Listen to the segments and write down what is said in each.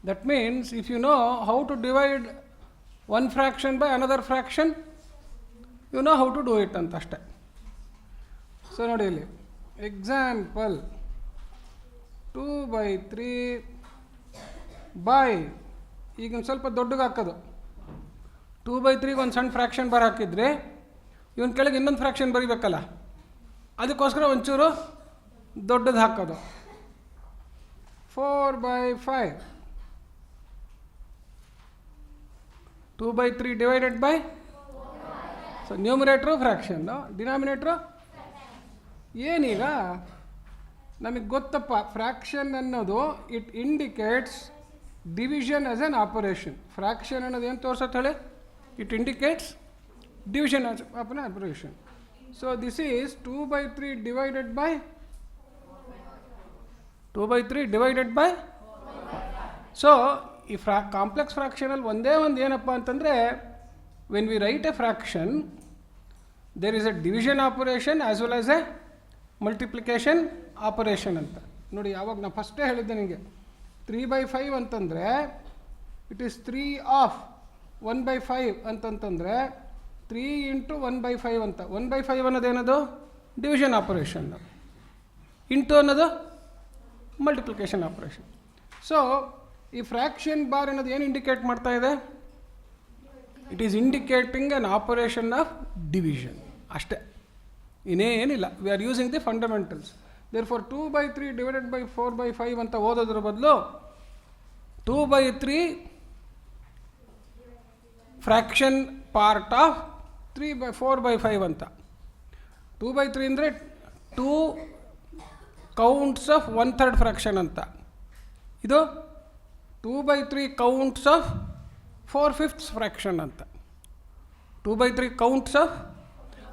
That means if you know how to divide one fraction by another fraction, you know how to do it ಅಂತ ಅಷ್ಟೆ. So ನೋಡಿ ಇಲ್ಲಿ example 2/3 by ಈಗ ಒಂದು ಸ್ವಲ್ಪ ದೊಡ್ಡಗೆ ಹಾಕೋದು 2/3 ಒಂದು ಸಣ್ಣ ಫ್ರ್ಯಾಕ್ಷನ್ ಬರ ಹಾಕಿದ್ರೆ ಇವನ ಕೆಳಗೆ ಇನ್ನೊಂದು ಫ್ರ್ಯಾಕ್ಷನ್ ಬರೀಬೇಕಲ್ಲ, ಅದಕ್ಕೋಸ್ಕರ ಒಂಚೂರು ದೊಡ್ಡದು ಹಾಕೋದು 4/5 2/3 divided by so numerator fraction denominator ಏನೀಗ ನಮಗೆ ಗೊತ್ತಪ್ಪ ಫ್ರ್ಯಾಕ್ಷನ್ ಅನ್ನೋದು it indicates division as an operation. Fraction ಅನ್ನೋದು ಏನು ತೋರ್ಸತ್ತೆ ಹೇಳಿ? It indicates division as an operation. So this is 2/3 divided by 2/3 divided by. So ಈ ಕಾಂಪ್ಲೆಕ್ಸ್ ಫ್ರ್ಯಾಕ್ಷನಲ್ಲಿ ಒಂದೇ ಒಂದು ಏನಪ್ಪ ಅಂತಂದರೆ when we write a fraction there is a division operation as well as a multiplication operation ಅಂತ. ನೋಡಿ ಯಾವಾಗ ನಾನು ಫಸ್ಟೇ ಹೇಳಿದ್ದೆ ನಿಮಗೆ 3/5 ಅಂತಂದರೆ ಇಟ್ ಈಸ್ 3 ಆಫ್ 1/5 ಅಂತಂತಂದರೆ 3 ಇಂಟು 1/5 ಅಂತ. 1/5 ಅನ್ನೋದೇನದು ಡಿವಿಷನ್ ಆಪರೇಷನ್, ಇಂಟು ಅನ್ನೋದು ಮಲ್ಟಿಪ್ಲಿಕೇಶನ್ ಆಪರೇಷನ್. ಸೊ ಈ ಫ್ರ್ಯಾಕ್ಷನ್ ಬಾರ್ ಅನ್ನೋದು ಏನು ಇಂಡಿಕೇಟ್ ಮಾಡ್ತಾ ಇದೆ? It is indicating an operation of division ಅಷ್ಟೇ, ಇನ್ನೇನಿಲ್ಲ. We are using the fundamentals. Therefore 2/3 divided by 4/5 ಅಂತ ಓದೋದ್ರ ಬದಲು 2/3 ಫ್ರ್ಯಾಕ್ಷನ್ ಪಾರ್ಟ್ ಆಫ್ 4/5 ಅಂತ. 2/3 ಅಂದರೆ 2 ಕೌಂಟ್ಸ್ ಆಫ್ 1/3 ಫ್ರ್ಯಾಕ್ಷನ್ ಅಂತ. ಇದು 2/3 ಕೌಂಟ್ಸ್ ಆಫ್ 4/5 ಫ್ರ್ಯಾಕ್ಷನ್ ಅಂತ. 2/3 ಕೌಂಟ್ಸ್ ಆಫ್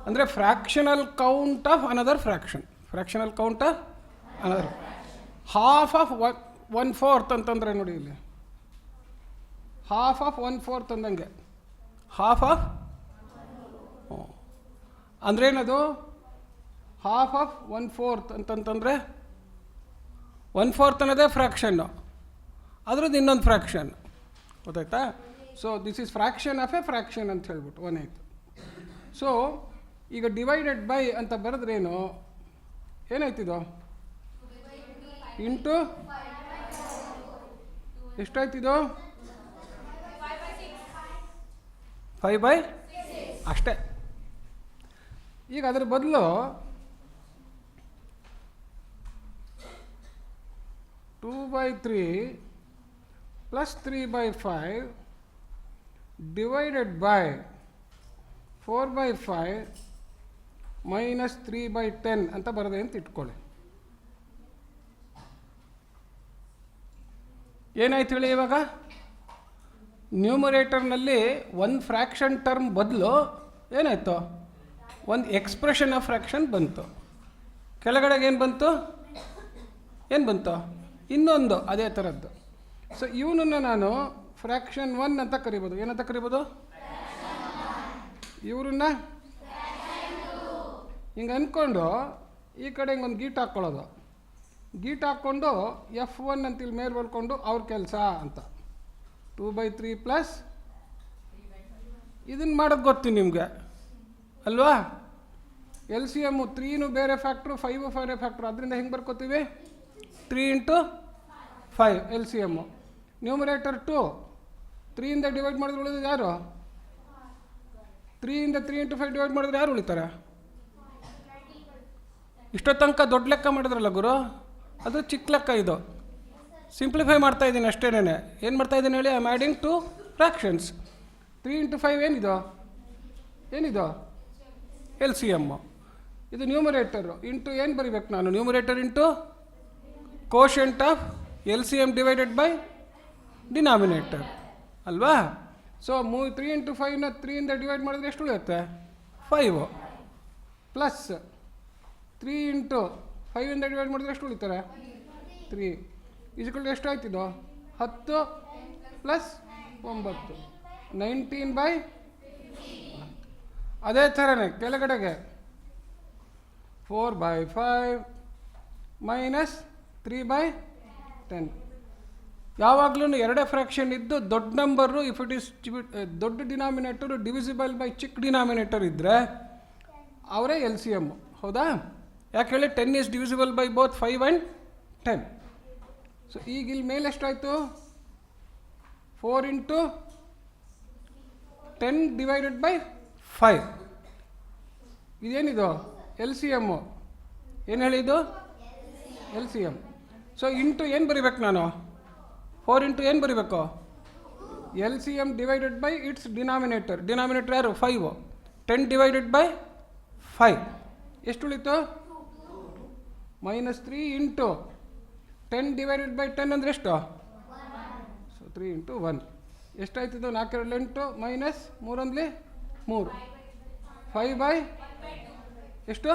ಅಂದರೆ fractional count of another fraction. Fractional count of another half of 1/4 ಅಂತಂದರೆ ನೋಡಿ ಇಲ್ಲಿ ಹಾಫ್ ಆಫ್ 1/4 ಅಂದಂಗೆ ಹಾಫ್ ಆಫ್ ಅಂದರೆ ಏನದು ಹಾಫ್ ಆಫ್ 1/4 ಅಂತಂತಂದರೆ 1/4 ಅನ್ನೋದೇ ಫ್ರ್ಯಾಕ್ಷನ್ನು, ಅದ್ರದ್ದು ಇನ್ನೊಂದು ಫ್ರ್ಯಾಕ್ಷನ್. ಗೊತ್ತಾಯ್ತಾ? So this is fraction of A fraction ಅಂತ ಹೇಳ್ಬಿಟ್ಟು ಒನಾಯ್ತು. ಸೊ ಈಗ ಡಿವೈಡೆಡ್ ಬೈ ಅಂತ ಬರೆದ್ರೇನು ಏನಾಯ್ತಿದು? ಇಂಟು ಎಷ್ಟಾಯ್ತಿದು? 5/6 ಅಷ್ಟೇ. ಈಗ ಅದ್ರ ಬದಲು 2/3 ಪ್ಲಸ್ 3/5 ಡಿವೈಡೆಡ್ ಬೈ 4/5 ಮೈನಸ್ 3/10 ಅಂತ ಬರದೆ ಅಂತ ಇಟ್ಕೊಳ್ಳಿ. ಏನಾಯ್ತು ಹೇಳಿ ಇವಾಗ? ನ್ಯೂಮರೇಟರ್ನಲ್ಲಿ ಒಂದು ಫ್ರ್ಯಾಕ್ಷನ್ ಟರ್ಮ್ ಬದಲು ಏನಾಯಿತು? ಒಂದು ಎಕ್ಸ್ಪ್ರೆಷನ್ ಆಫ್ ಫ್ರ್ಯಾಕ್ಷನ್ ಬಂತು. ಕೆಳಗಡೆಗೆ ಏನು ಬಂತು? ಏನು ಬಂತು? ಇನ್ನೊಂದು ಅದೇ ಥರದ್ದು. ಸೊ ಇವನನ್ನು ನಾನು ಫ್ರ್ಯಾಕ್ಷನ್ 1 ಅಂತ ಕರಿಬೋದು. ಏನಂತ ಕರಿಬೋದು? ಇವ್ರನ್ನ ಹಿಂಗೆ ಅಂದ್ಕೊಂಡು ಈ ಕಡೆ ಹಿಂಗೊಂದು ಗೀಟ್ ಹಾಕ್ಕೊಳ್ಳೋದು. ಗೀಟ್ ಹಾಕ್ಕೊಂಡು F1 ಅಂತ ಇಲ್ಲಿ ಮೇಲೆ ಬರ್ಕೊಂಡು ಅವ್ರ ಕೆಲಸ ಅಂತ 2/3 ಪ್ಲಸ್ ಇದನ್ನು ಮಾಡೋದು ಗೊತ್ತು ನಿಮಗೆ ಅಲ್ವಾ? ಎಲ್ ಸಿ ಎಮ್ಮು 3 ಬೇರೆ ಫ್ಯಾಕ್ಟ್ರು 5 ಬೇರೆ ಫ್ಯಾಕ್ಟ್ರು, ಅದರಿಂದ ಹೆಂಗೆ ಬರ್ಕೋತೀವಿ? 3 into 5 L C M. Numerator 2 3ಇಂದ ಡಿವೈಡ್ ಮಾಡಿದ್ರೆ ಉಳಿದ್ರೆ ಯಾರು? 3ಇಂದ 3 ಇಂಟು 5 ಡಿವೈಡ್ ಮಾಡಿದ್ರೆ ಯಾರು ಉಳಿತಾರೆ? ಇಷ್ಟೋ ತನಕ ದೊಡ್ಡ ಲೆಕ್ಕ ಮಾಡಿದ್ರಲ್ಲ ಗುರು, ಅದು ಚಿಕ್ಕ ಲೆಕ್ಕ. ಇದು ಸಿಂಪ್ಲಿಫೈ ಮಾಡ್ತಾ ಇದ್ದೀನಿ ಅಷ್ಟೇನೆ. ಏನು ಮಾಡ್ತಾ ಇದ್ದೀನಿ ಹೇಳಿ? I am adding 2 fractions. 3 into 5 ಏನಿದು? L C M. ಇದು ನ್ಯೂಮರೇಟರು ಇಂಟು ಏನು ಬರಿಬೇಕು ನಾನು? Numerator into quotient of L C M divided by denominator ಅಲ್ವಾ? ಸೊ 3 ಇಂಟು 5ನ 3ಇಂದ ಡಿವೈಡ್ ಮಾಡಿದ್ರೆ ಎಷ್ಟು ಉಳಿಯುತ್ತೆ? 5 ಪ್ಲಸ್ 3 ಇಂಟು 5ಇಂದ ಡಿವೈಡ್ ಮಾಡಿದ್ರೆ ಎಷ್ಟು ಉಳಿತಾರೆ? 3 ಇಸ್ಕೊಂಡು ಎಷ್ಟು ಆಯ್ತಿದ್ದು? 10 ಪ್ಲಸ್ 9 19/. ಅದೇ ಥರನೇ ಕೆಳಗಡೆಗೆ 4/5 ಮೈನಸ್ 3/10 ಯಾವಾಗಲೂ ಎರಡೇ ಫ್ರ್ಯಾಕ್ಷನ್ ಇದ್ದು ದೊಡ್ಡ ನಂಬರು ಇಫ್ ಇಟ್ ಈಸ್ ದೊಡ್ಡ ಡಿನಾಮಿನೇಟರು ಡಿವಿಸಿಬಲ್ ಬೈ ಚಿಕ್ಕ ಡಿನಾಮಿನೇಟರ್ ಇದ್ದರೆ ಅವರೇ ಎಲ್ ಸಿ ಎಮ್ಮು. ಹೌದಾ? ಯಾಕೆ ಹೇಳಿ 10 is divisible by both 5 and 10. So ಈಗ ಇಲ್ಲಿ ಮೇಲೆ ಎಷ್ಟಾಯಿತು? 4 ಇಂಟು 10 ಡಿವೈಡೆಡ್ ಬೈ 5. ಇದೇನಿದು? L C M. ಏನು ಹೇಳಿದ್ದು? L C M. So into ಏನು ಬರಿಬೇಕು ನಾನು? 4 ಇಂಟು ಏನು ಬರಿಬೇಕು? L C M divided by it's denominator. Denominator ಯಾರು? 5. 10 ಡಿವೈಡೆಡ್ ಬೈ 5 ಎಷ್ಟು ಉಳಿತು? -3 ಇಂಟು 10 ಡಿವೈಡೆಡ್ ಬೈ 10 ಅಂದರೆ ಎಷ್ಟು? So 3 into 1 ಎಷ್ಟಾಯ್ತಿದ್ದು? 4 2 8 ಮೈನಸ್ 3 1 3 5 ಬೈ ಎಷ್ಟು?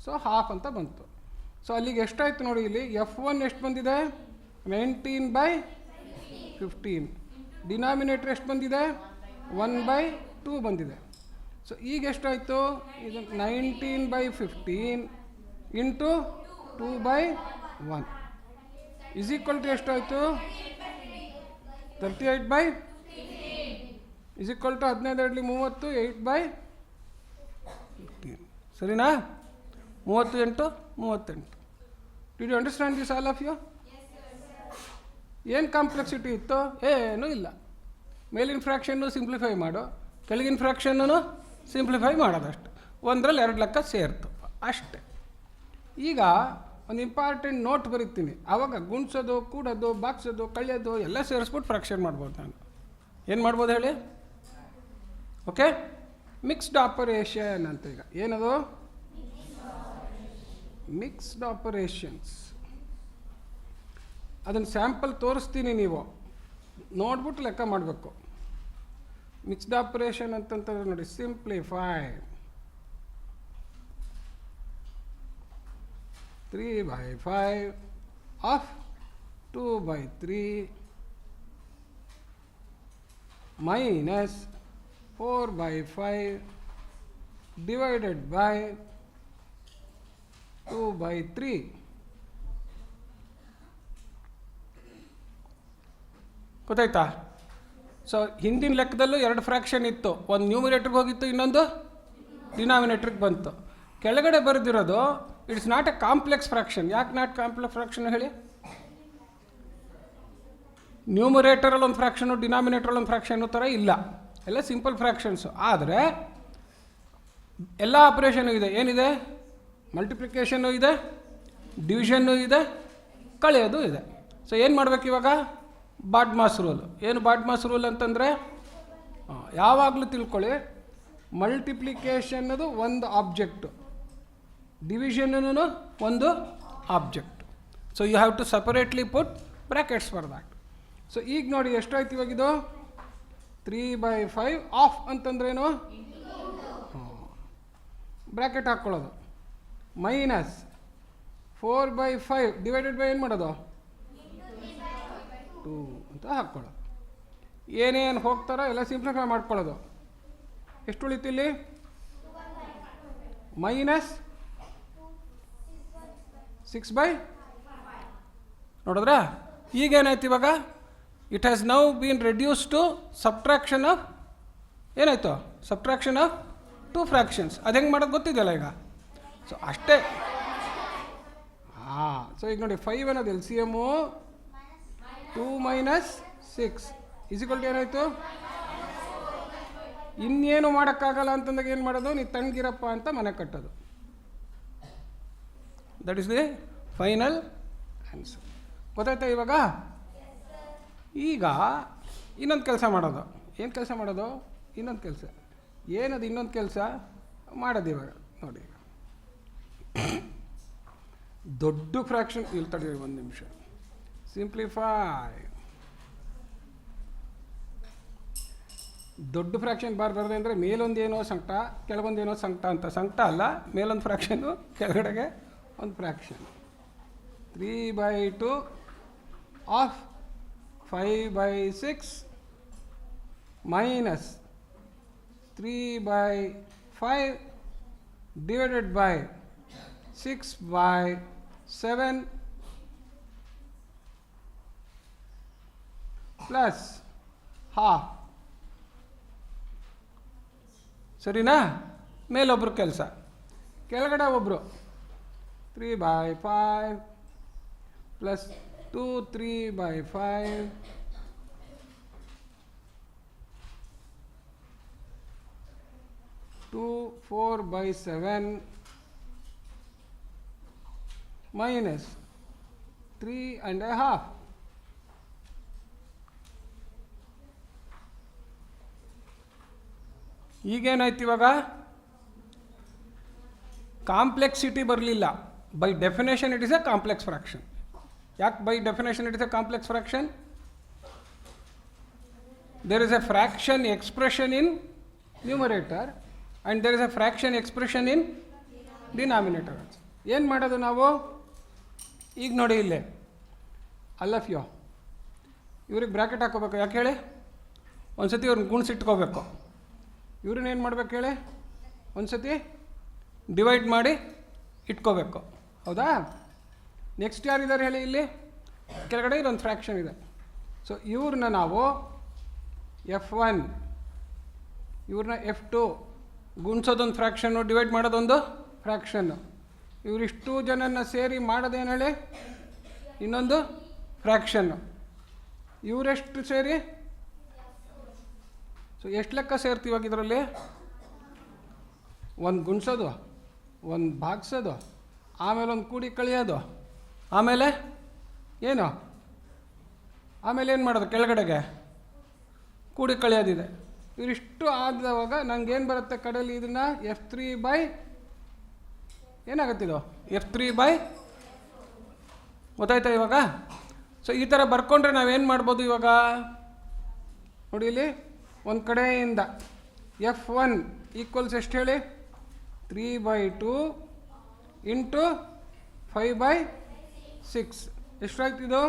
ಸೊ ಹಾಫ್ ಅಂತ ಬಂತು. ಸೊ ಅಲ್ಲಿಗೆ ಎಷ್ಟಾಯಿತು ನೋಡಿ, ಇಲ್ಲಿ F1 ಎಷ್ಟು ಬಂದಿದೆ? 19 ಬೈ 15. ಡಿನಾಮಿನೇಟರ್ ಎಷ್ಟು ಬಂದಿದೆ? 1/2 ಬಂದಿದೆ. ಸೊ ಈಗ ಎಷ್ಟಾಯಿತು? ಇದು 19 by 15 into 2/1 is equal to ಎಷ್ಟಾಯಿತು? 38 ಬೈ ಇಸ್ ಈಕ್ವಲ್ ಟು 15 30 8/15. ಸರಿನಾ? 38 38. Did you understand this all of you? ಏನು ಕಾಂಪ್ಲೆಕ್ಸಿಟಿ ಇತ್ತು? ಏನೂ ಇಲ್ಲ. ಮೇಲಿನ ಫ್ರ್ಯಾಕ್ಷನ್ನು ಸಿಂಪ್ಲಿಫೈ ಮಾಡು, ಕೆಳಗಿನ ಫ್ರ್ಯಾಕ್ಷನ್ನು ಸಿಂಪ್ಲಿಫೈ ಮಾಡೋದಷ್ಟು. 1ರಲ್ಲಿ 2 ಲೆಕ್ಕ ಸೇರ್ತು ಅಷ್ಟೆ. ಈಗ ಒಂದು ಇಂಪಾರ್ಟೆಂಟ್ ನೋಟ್ ಬರೀತೀನಿ. ಆವಾಗ ಗುಣಿಸೋದು, ಕೂಡೋದು, ಬಾಕ್ಸೋದು, ಕಳೆಯೋದು ಎಲ್ಲ ಸೇರಿಸ್ಬಿಟ್ಟು ಫ್ರ್ಯಾಕ್ಷನ್ ಮಾಡ್ಬೋದು ನಾನು. ಏನು ಮಾಡ್ಬೋದು ಹೇಳಿ? ಓಕೆ, ಮಿಕ್ಸ್ಡ್ ಆಪರೇಷನ್ ಅಂತ. ಈಗ ಏನದು? Mixed operations. ಅದನ್ನು ಸ್ಯಾಂಪಲ್ ತೋರಿಸ್ತೀನಿ, ನೀವು ನೋಡ್ಬಿಟ್ಟು ಲೆಕ್ಕ ಮಾಡಬೇಕು. ಮಿಕ್ಸ್ಡ್ ಆಪರೇಷನ್ ಅಂತಂತಂದ್ರೆ ನೋಡಿ, simplify 3/5 of 2/3 minus 4/5 divided by 2/3. ಗೊತ್ತಾಯ್ತಾ? ಸೊ ಹಿಂದಿನ ಲೆಕ್ಕದಲ್ಲೂ 2 ಫ್ರ್ಯಾಕ್ಷನ್ ಇತ್ತು. ಒಂದು ನ್ಯೂಮಿನೇಟ್ರಿಗೆ ಹೋಗಿತ್ತು, ಇನ್ನೊಂದು ಡಿನಾಮಿನೇಟ್ರಿಗೆ ಬಂತು. ಕೆಳಗಡೆ ಬರೆದಿರೋದು it's not a complex fraction. ಯಾಕೆ ನಾಟ್ ಕಾಂಪ್ಲೆಕ್ಸ್ ಫ್ರ್ಯಾಕ್ಷನ್ ಹೇಳಿ? ನ್ಯೂಮರೇಟರಲ್ಲಿ ಒಂದು ಫ್ರ್ಯಾಕ್ಷನು, ಡಿನಾಮಿನೇಟ್ರಲ್ಲಿ ಒಂದು ಫ್ರ್ಯಾಕ್ಷನ್ ಥರ ಇಲ್ಲ, ಎಲ್ಲ ಸಿಂಪಲ್ ಫ್ರ್ಯಾಕ್ಷನ್ಸು. ಆದರೆ ಎಲ್ಲ ಆಪ್ರೇಷನ್ನು ಇದೆ. ಏನಿದೆ? ಮಲ್ಟಿಪ್ಲಿಕೇಷನ್ನು ಇದೆ, ಡಿವಿಷನ್ನು ಇದೆ, ಕಳೆಯೋದು ಇದೆ. ಸೊ ಏನು ಮಾಡಬೇಕು ಇವಾಗ? BODMAS rule. ಏನು ಬಾಡ್ಮಾಸ್ ರೂಲ್ ಅಂತಂದರೆ, ಯಾವಾಗಲೂ ತಿಳ್ಕೊಳ್ಳಿ, ಮಲ್ಟಿಪ್ಲಿಕೇಷನ್ನದು ಒಂದು ಆಬ್ಜೆಕ್ಟು, ಡಿವಿಷನ್ನು ಒಂದು object. So you have to separately put brackets for that. So ಈಗ ನೋಡಿ ಎಷ್ಟಾಯ್ತು ಇವಾಗಿದು? 3/5 ಆಫ್ ಅಂತಂದ್ರೇನು? ಬ್ರ್ಯಾಕೆಟ್ ಹಾಕ್ಕೊಳ್ಳೋದು, ಮೈನಸ್ 4/5 ಡಿವೈಡೆಡ್ ಬೈ ಏನು ಮಾಡೋದು? 2 ಅಂತ ಹಾಕ್ಕೊಳ್ಳೋದು. ಏನೇನು ಹೋಗ್ತಾರೋ ಎಲ್ಲ ಸಿಂಪ್ಲಿಫೈ ಮಾಡ್ಕೊಳ್ಳೋದು. ಎಷ್ಟು ಉಳಿತು ಇಲ್ಲಿ? ಮೈನಸ್ 6/. ನೋಡಿದ್ರಾ? ಈಗೇನಾಯ್ತು ಇವಾಗ? It has now been reduce to subtraction of, ಏನಾಯ್ತು? Subtraction of 2 fractions. ಅದು ಹೆಂಗೆ ಮಾಡೋದು ಗೊತ್ತಿದೆಯಲ್ಲ ಈಗ? ಸೊ ಅಷ್ಟೇ. ಸೊ ಈಗ ನೋಡಿ, 5 ಅನ್ನೋದು L C M, 2 minus 6 is equal to ಏನಾಯಿತು? ಇನ್ನೇನು ಮಾಡೋಕ್ಕಾಗಲ್ಲ ಅಂತಂದಾಗ ಏನು ಮಾಡೋದು? ನೀವು ತಣ್ಣಗಿರಪ್ಪ ಅಂತ ಮನೆ ಕಟ್ಟೋದು. That is the final answer. ಗೊತ್ತಾಯ್ತಾ ಇವಾಗ? ಈಗ ಇನ್ನೊಂದು ಕೆಲಸ ಮಾಡೋದು. ಏನು ಕೆಲಸ ಮಾಡೋದು? ಇನ್ನೊಂದು ಕೆಲಸ. ಏನದು ಇನ್ನೊಂದು ಕೆಲಸ ಮಾಡೋದು ಇವಾಗ ನೋಡಿ. ದೊಡ್ಡ ಫ್ರ್ಯಾಕ್ಷನ್ ಇಲ್ಲಿ ತಡಿ, ಒಂದು ನಿಮಿಷ. ಸಿಂಪ್ಲಿಫೈ. ದೊಡ್ಡ ಫ್ರ್ಯಾಕ್ಷನ್ ಬರದೆ ಅಂದರೆ ಮೇಲೊಂದೇನೋ ಸಂಕಟ, ಕೆಳಗೊಂದೇನೋ ಸಂಕಟ ಅಂತ. ಸಂಕಟ ಅಲ್ಲ, ಮೇಲೊಂದು ಫ್ರ್ಯಾಕ್ಷನ್ನು, ಕೆಳಗಡೆಗೆ ಒಂದು fraction. 3/2 of 5/6 minus 3/5 divided by 6/7 plus half. ಸರಿನಾ? ಮೇಲೊಬ್ರು ಕೆಲಸ, ಕೆಳಗಡೆ ಒಬ್ಬರು 3/5 ಪ್ಲಸ್ 2 3/5 2 4/7 minus 3.5. ಈಗೇನಾಯ್ತು ಇವಾಗ? ಕಾಂಪ್ಲೆಕ್ಸಿಟಿ ಬರಲಿಲ್ಲ. By definition it is a complex fraction. ಯಾಕೆ by definition it is a complex fraction? There is a fraction expression in numerator and there is a fraction expression in denominator. ಏನು ಮಾಡೋದು ನಾವು? ಈಗ ನೋಡಿ ಇಲ್ಲೇ ಅಲ್ಲಫ್ಯೋ ಇವ್ರಿಗೆ ಬ್ರ್ಯಾಕೆಟ್ ಹಾಕೋಬೇಕು. ಯಾಕೆ ಹೇಳಿ? ಒಂದು ಸತಿ ಇವ್ರನ್ನ ಗುಣಿಸಿಟ್ಕೋಬೇಕು. ಇವ್ರನ್ನ ಏನು ಮಾಡ್ಬೇಕು ಹೇಳಿ? ಒಂದು ಸತಿ ಡಿವೈಡ್ ಮಾಡಿ ಇಟ್ಕೋಬೇಕು. ಹೌದಾ? ನೆಕ್ಸ್ಟ್ ಯಾರಿದ್ದಾರೆ ಹೇಳಿ? ಇಲ್ಲಿ ಕೆಳಗಡೆ ಇದೊಂದು ಫ್ರ್ಯಾಕ್ಷನ್ ಇದೆ. ಸೊ ಇವ್ರನ್ನ ನಾವು F1, ಇವ್ರನ್ನ F2, ಗುಣಿಸೋದೊಂದು ಫ್ರ್ಯಾಕ್ಷನ್ನು, ಡಿವೈಡ್ ಮಾಡೋದೊಂದು ಫ್ರ್ಯಾಕ್ಷನ್ನು. ಇವರಿಷ್ಟು ಜನನ ಸೇರಿ ಮಾಡೋದೇನು ಹೇಳಿ? ಇನ್ನೊಂದು ಫ್ರ್ಯಾಕ್ಷನ್ನು. ಇವರೆಷ್ಟು ಸೇರಿ? ಸೊ ಎಷ್ಟು ಲೆಕ್ಕ ಸೇರ್ತೀವಾಗ ಇದರಲ್ಲಿ? ಒಂದು ಗುಣಿಸೋದು, ಒಂದು ಭಾಗಿಸೋದು, ಆಮೇಲೆ ಒಂದು ಕೂಡಿ ಕಳಿಯೋದು, ಆಮೇಲೆ ಏನು? ಆಮೇಲೆ ಏನು ಮಾಡೋದು? ಕೆಳಗಡೆಗೆ ಕೂಡಿ ಕಳಿಯೋದಿದೆ. ಇವರಿಷ್ಟು ಆದವಾಗ ನನಗೇನು ಬರುತ್ತೆ ಕಡೆಯಲ್ಲಿ? ಇದನ್ನು F3 ಏನಾಗುತ್ತಿದು? F3 ಗೊತ್ತಾಯ್ತಾ ಇವಾಗ? ಸೊ ಈ ಥರ ಬರ್ಕೊಂಡ್ರೆ ನಾವೇನು ಮಾಡ್ಬೋದು ಇವಾಗ? ನೋಡಿ ಇಲ್ಲಿ ಒಂದು ಕಡೆಯಿಂದ F1 ಈಕ್ವಲ್ಸ್ ಎಷ್ಟು ಹೇಳಿ? 3/2 ಇಂಟು 5/6. ಎಷ್ಟಾಯ್ತು ಇದು?